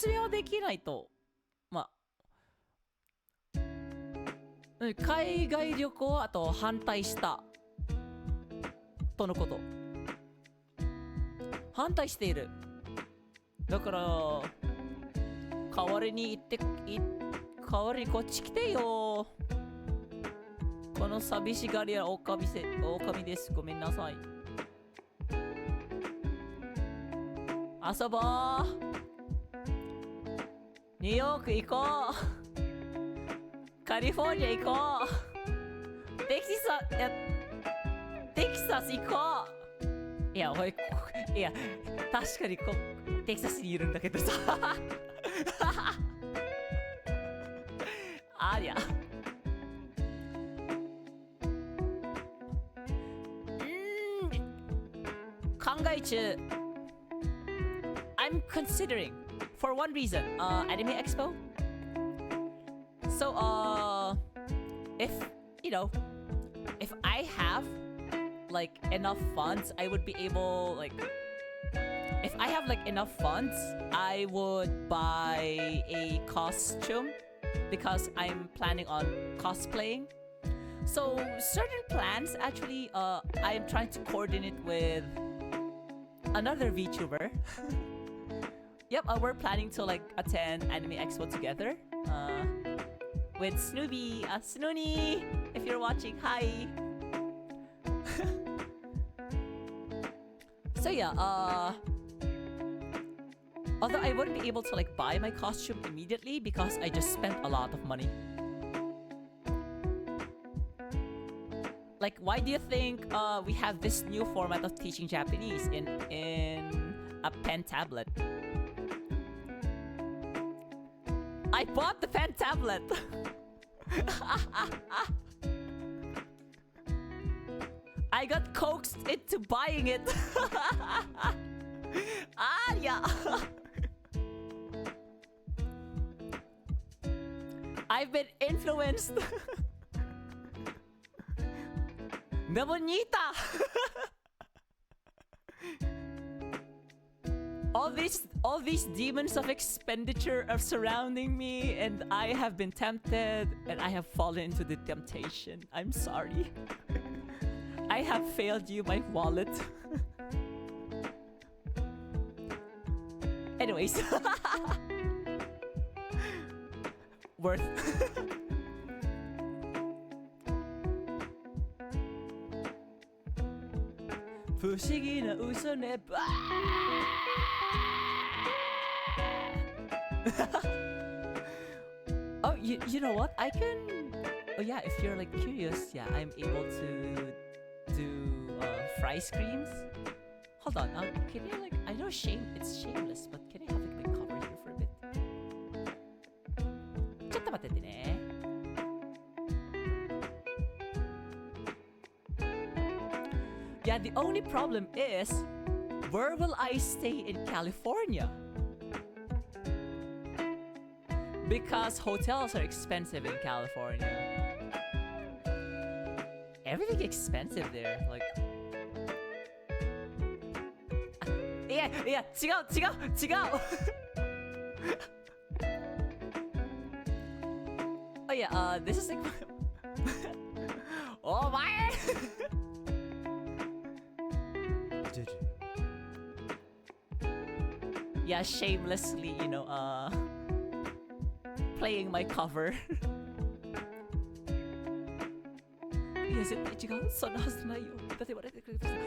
めはできないと。海外旅行は反対したとのこと。反対している。だから代わりにこっち来てよ。この寂しがり屋狼です。ごめんなさい。遊ぼう。ニューヨーク行こう。カリフォルニア行こう。テキサス行こう。いや確かにテキサスにいるんだけどさありゃ。考え中。I'm considering for one reason, Anime Expo. So, if I have like enough funds, I would be able if I have like enough funds, I would buy a costume because I'm planning on cosplaying. So certain plans actually, I am trying to coordinate with another VTuber. Yep, we're planning to like attend Anime Expo together. With Snoopy, Snoony, if you're watching, hi. So yeah, although I wouldn't be able to like buy my costume immediately because I just spent a lot of money. Like, why do you think we have this new format of teaching Japanese in a pen tablet? I bought the pen tablet. I got coaxed into buying it. Yeah. I've been influenced. The bonita. all these demons of expenditure are surrounding me, and I have been tempted, and I have fallen into the temptation. I'm sorry. I have failed you, my wallet. Anyways. Worth. Oh, you know what? I can... Oh yeah, if you're like curious, yeah, I'm able to do fry screens. Hold on, can you like... I know it's shameless, but can I have like my cover here for a bit? ちょっと待っててね。Yeah, the only problem is, where will I stay in California? Because hotels are expensive in California. Everything expensive there, like... Yeah, 違うOh yeah, this is like... Oh my! Yeah, shamelessly, you know, playing my cover. Yes, 違うそんなはずないよ。だって言われてくれた。優し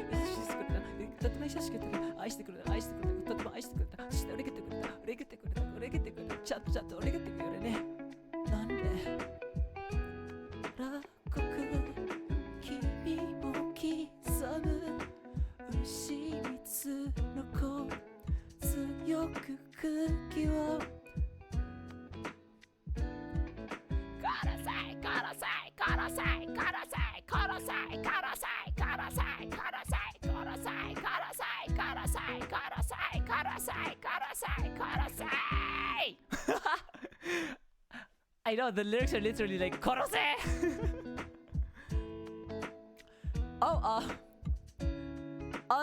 くくれた。とても優しくくれた。愛してくれた。愛してくれた。とても愛してくれた。そして俺げてくれた。俺げてくれた。俺げてくれた。ちゃんと俺げてくれるね。なんで楽国君も刻む牛蜜の子強く茎をI know, the lyrics are literally like Korose!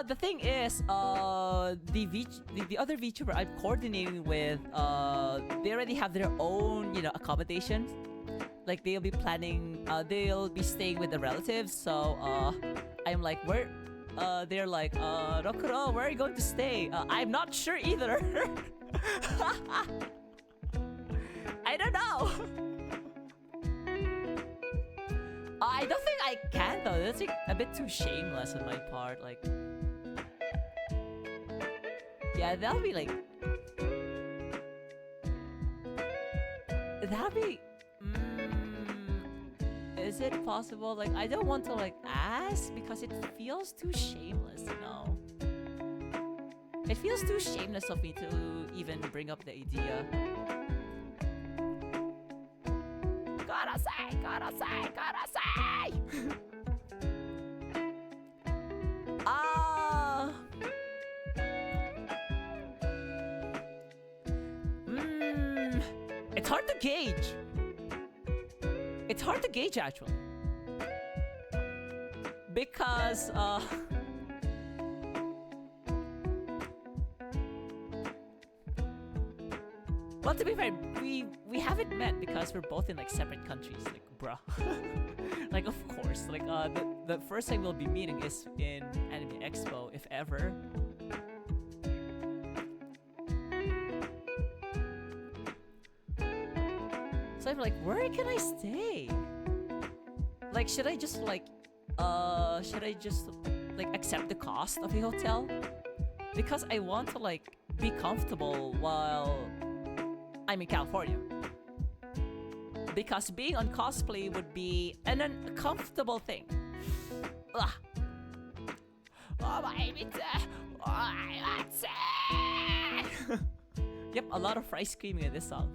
The thing is, the other VTuber I'm coordinating with, they already have their own, you know, accommodations. Like they'll be planning, they'll be staying with the relatives. So I'm like, where? They're like, Rokuro, where are you going to stay? I'm not sure either. I don't know. I don't think I can though. That's like a bit too shameless on my part. Like, yeah, that'll be like, that'll be. Is it possible? Like, I don't want to like ask because it feels too shameless, you know. It feels too shameless of me to even bring up the idea. It's hard to gauge. It's hard to gauge actually. Because well, to be fair, we haven't met because we're both in like separate countries, like bruh. Like of course, like the first time we'll be meeting is in Anime Expo, if ever. So I'm like, where can I stay? Like, should I just like accept the cost of a hotel? Because I want to like be comfortable while I'm in California. Because being on cosplay would be an uncomfortable thing. Ah. Oh my pizza! Oh my pizza! Yep, a lot of fry screaming in this song.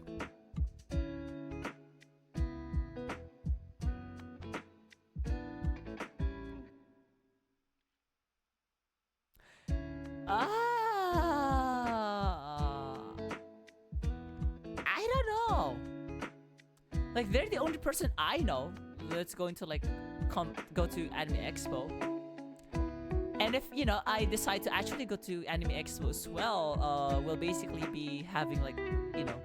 I don't know. Like, they're the only person I know that's going to like go to Anime Expo. And if, you know, I decide to actually go to Anime Expo as well, we'll basically be having like, you know,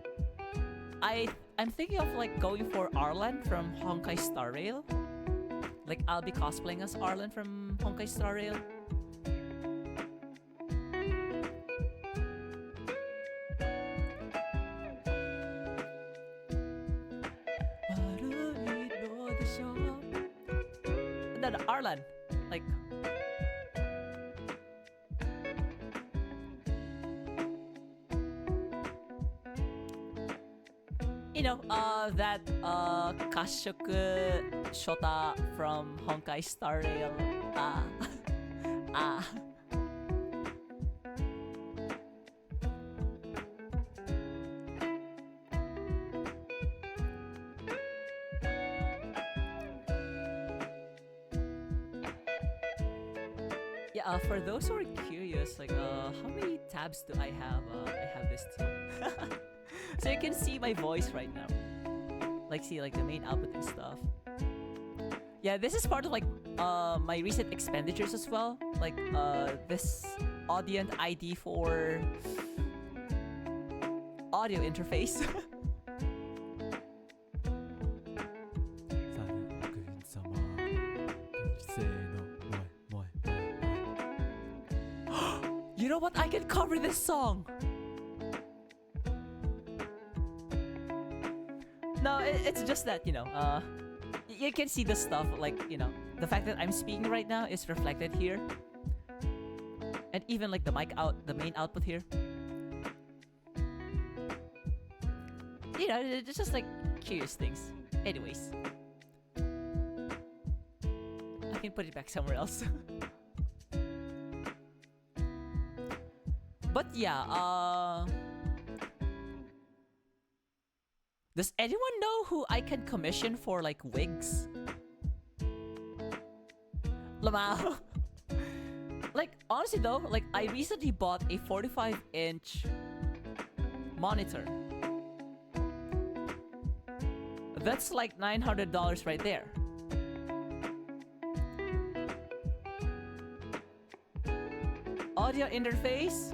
I'm thinking of like going for Arlan from Honkai Star Rail. Like, I'll be cosplaying as Arlan from Honkai Star Rail. No, Arlan. Like, you know, that Kashoku Shota from Honkai Star Rail. Yeah, for those who are curious, like, how many tabs do I have? I have this too. So you can see my voice right now. Like, see, like, the main output and stuff. Yeah, this is part of, like, my recent expenditures as well. Like, this Audient ID for audio interface. You know what? I can cover this song! No, it's just that, you know, you can see the stuff, like, you know, the fact that I'm speaking right now is reflected here. And even like the the main output here. You know, it's just like curious things. Anyways. I can put it back somewhere else. But yeah, does anyone know who I can commission for like wigs? Lamau. Like, honestly though, like, I recently bought a 45-inch monitor. That's like $900 right there. Audio interface.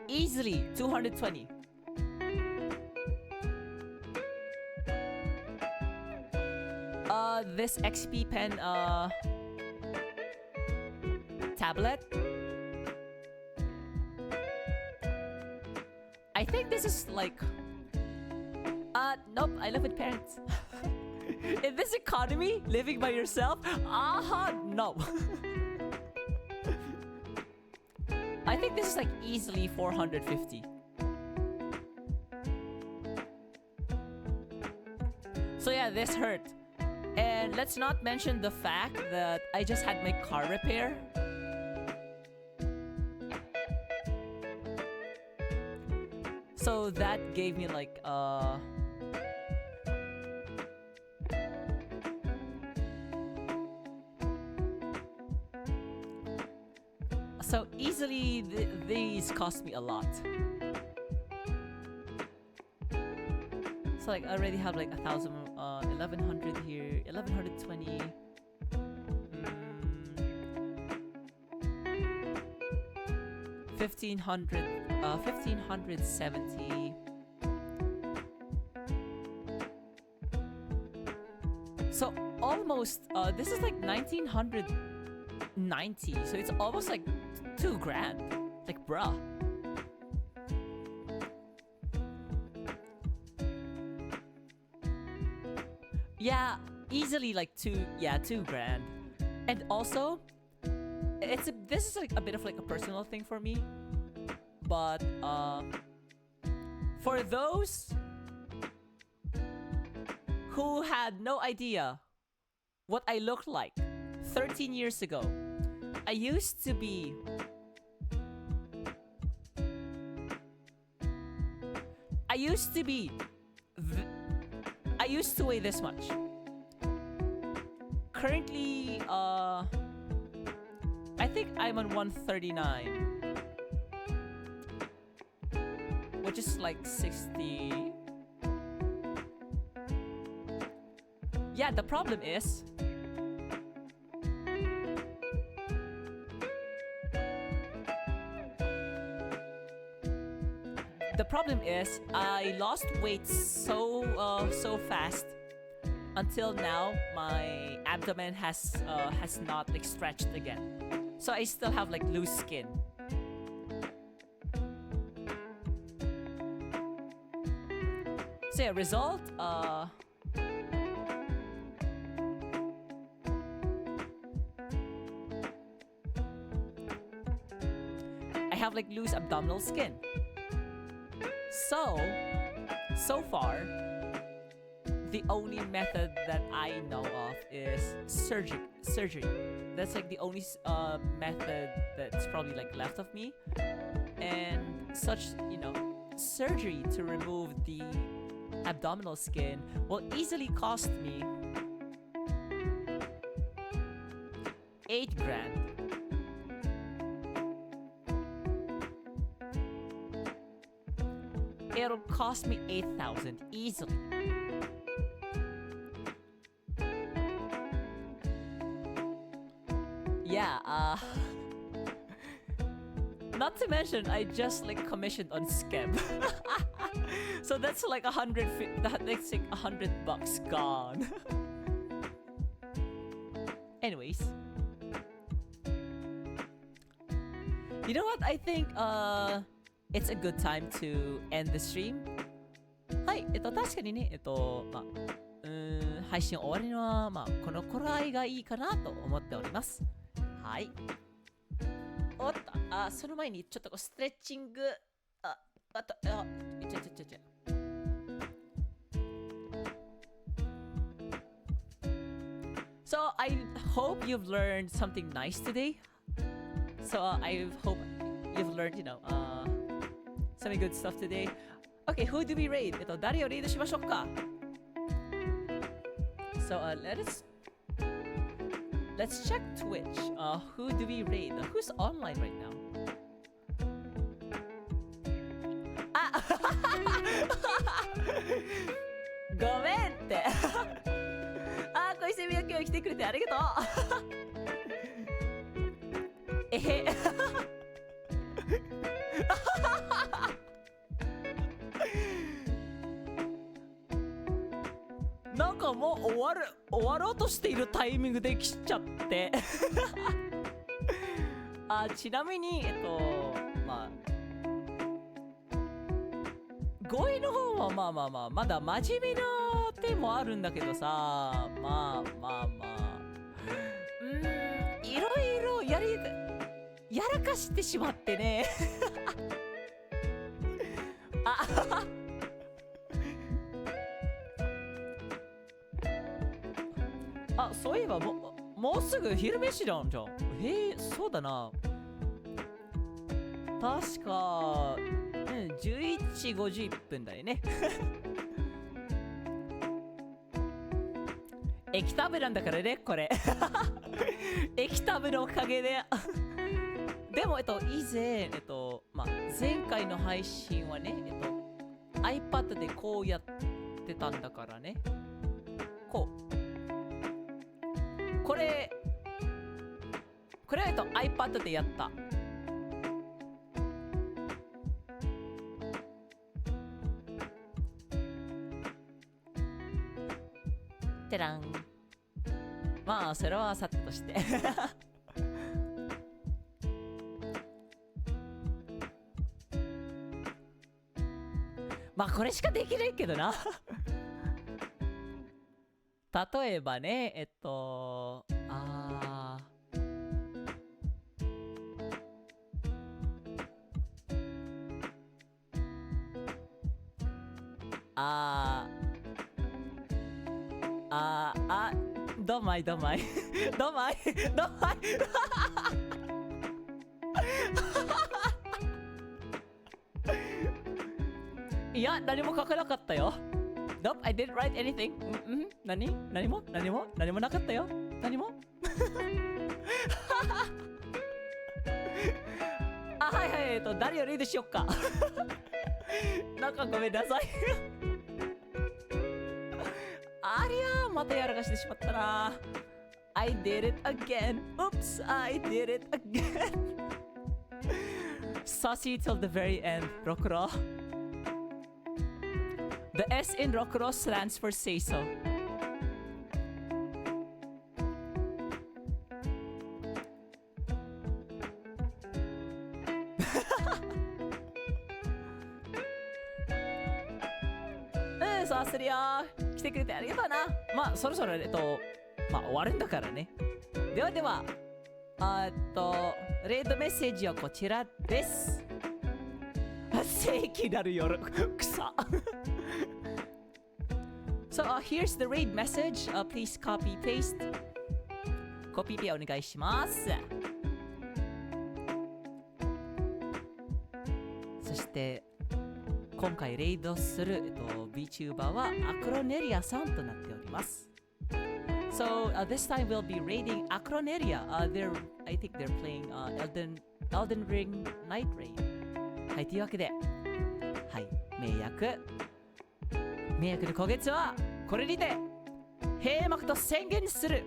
Easily 220. This XP pen tablet. I think this is like nope, I live with parents. In this economy, living by yourself? No. I think this is like easily 450. So yeah, this hurt. And let's not mention the fact that I just had my car repair. So that gave me like so easily these cost me a lot. So like I already have like 1,000, 1,100 here, 1,120. 1,500, 1,570. So almost, this is like 1,990. So it's almost like 2 grand. Like, bruh. Yeah, easily like 2 grand. And also, this is like a bit of like a personal thing for me. But for those who had no idea what I looked like 13 years ago. I used to be I used to be I used to weigh this much. Currently, I think I'm on 139, which is like 60. Yeah, the problem is I lost weight so fast until now my abdomen has not like stretched again. So I still have like loose skin. So yeah, result I have like loose abdominal skin. So far, the only method that I know of is surgery. That's like the only method that's probably like left of me. And such, surgery to remove the abdominal skin will easily cost me 8 grand. It'll cost me 8,000 easily. Yeah, not to mention I just like commissioned on Skeb. So that's like that's like $100 gone. Anyways, you know what? I think it's a good time to end the stream. はい、確かにね、配信終わりのは、この頃合いがいいかなと思っております。はい。おっと、その前にちょっとストレッチング、So I hope you've learned something nice today. So I hope you've learned, some good stuff today. Okay, who do we raid? 誰をレイドしましょうか? So let's check Twitch. Who do we raid? Who's online right now? Ah! ごめんって。小泉よ今日来てくれてありがとう。えへ。なんかもう終わろうとしているタイミングで来ちゃって。ちなみに5位の方はまだ真面目な手もあるんだけどさ、いろいろやらかしてしまってね。そういえばもうすぐ昼飯なんじゃん。そうだな。確か、11時51分だよね。液タブなんだからね、これ。液タブのおかげで。でも、以前、前回の配信はね、iPad でこうやってたんだからね。これはiPad でやった。てらん。それはさてとして。これしかできないけどな。例えばね、どまいどまいどまいどまいいや、何も書かなかったよ。Nope, I didn't write anything. 何もなかったよ。何もはいはい、誰をリードしよっか。なんかごめんなさい。ありゃー、またやらかしてしまったな。I did it again. Oops, I did it again. Saucy till the very end, Rokuro. The S in Rokuro stands for say so.さすりゃー、来てくれてありがとうな。まあそろそろまあ終わるんだからね。ではでは、レードメッセージはこちらです。正規なる夜草。So here's the raid message. Please copy paste. コピペお願いします。そして今回レイドする、VTuber はアクロネリアさんとなっております。So this time we'll be raiding Acroneria. I think they're playing Elden Ring Night Raid. はい、というわけで、はい、名役の今月はこれにて閉幕と宣言する。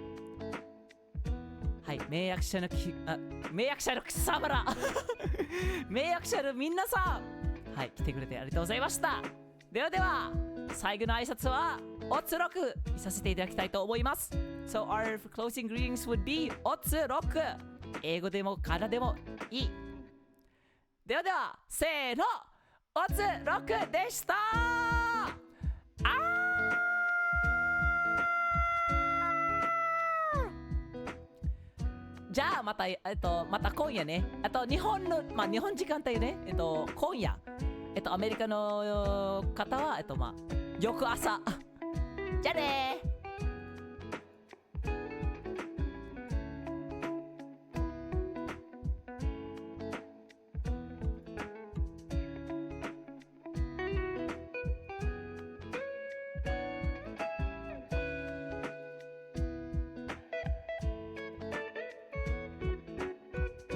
はい、名役者の草むら名役者の皆さん、はい、来てくれてありがとうございました。ではでは、最後の挨拶はおつろくさせていただきたいと思います。So our closing greetings would be おつろく。英語でもカナでもいい。ではでは、せーの、おつろくでした。じゃあまたまた今夜ね。日本時間帯ね。今夜。アメリカの方は、翌朝。じゃあねー。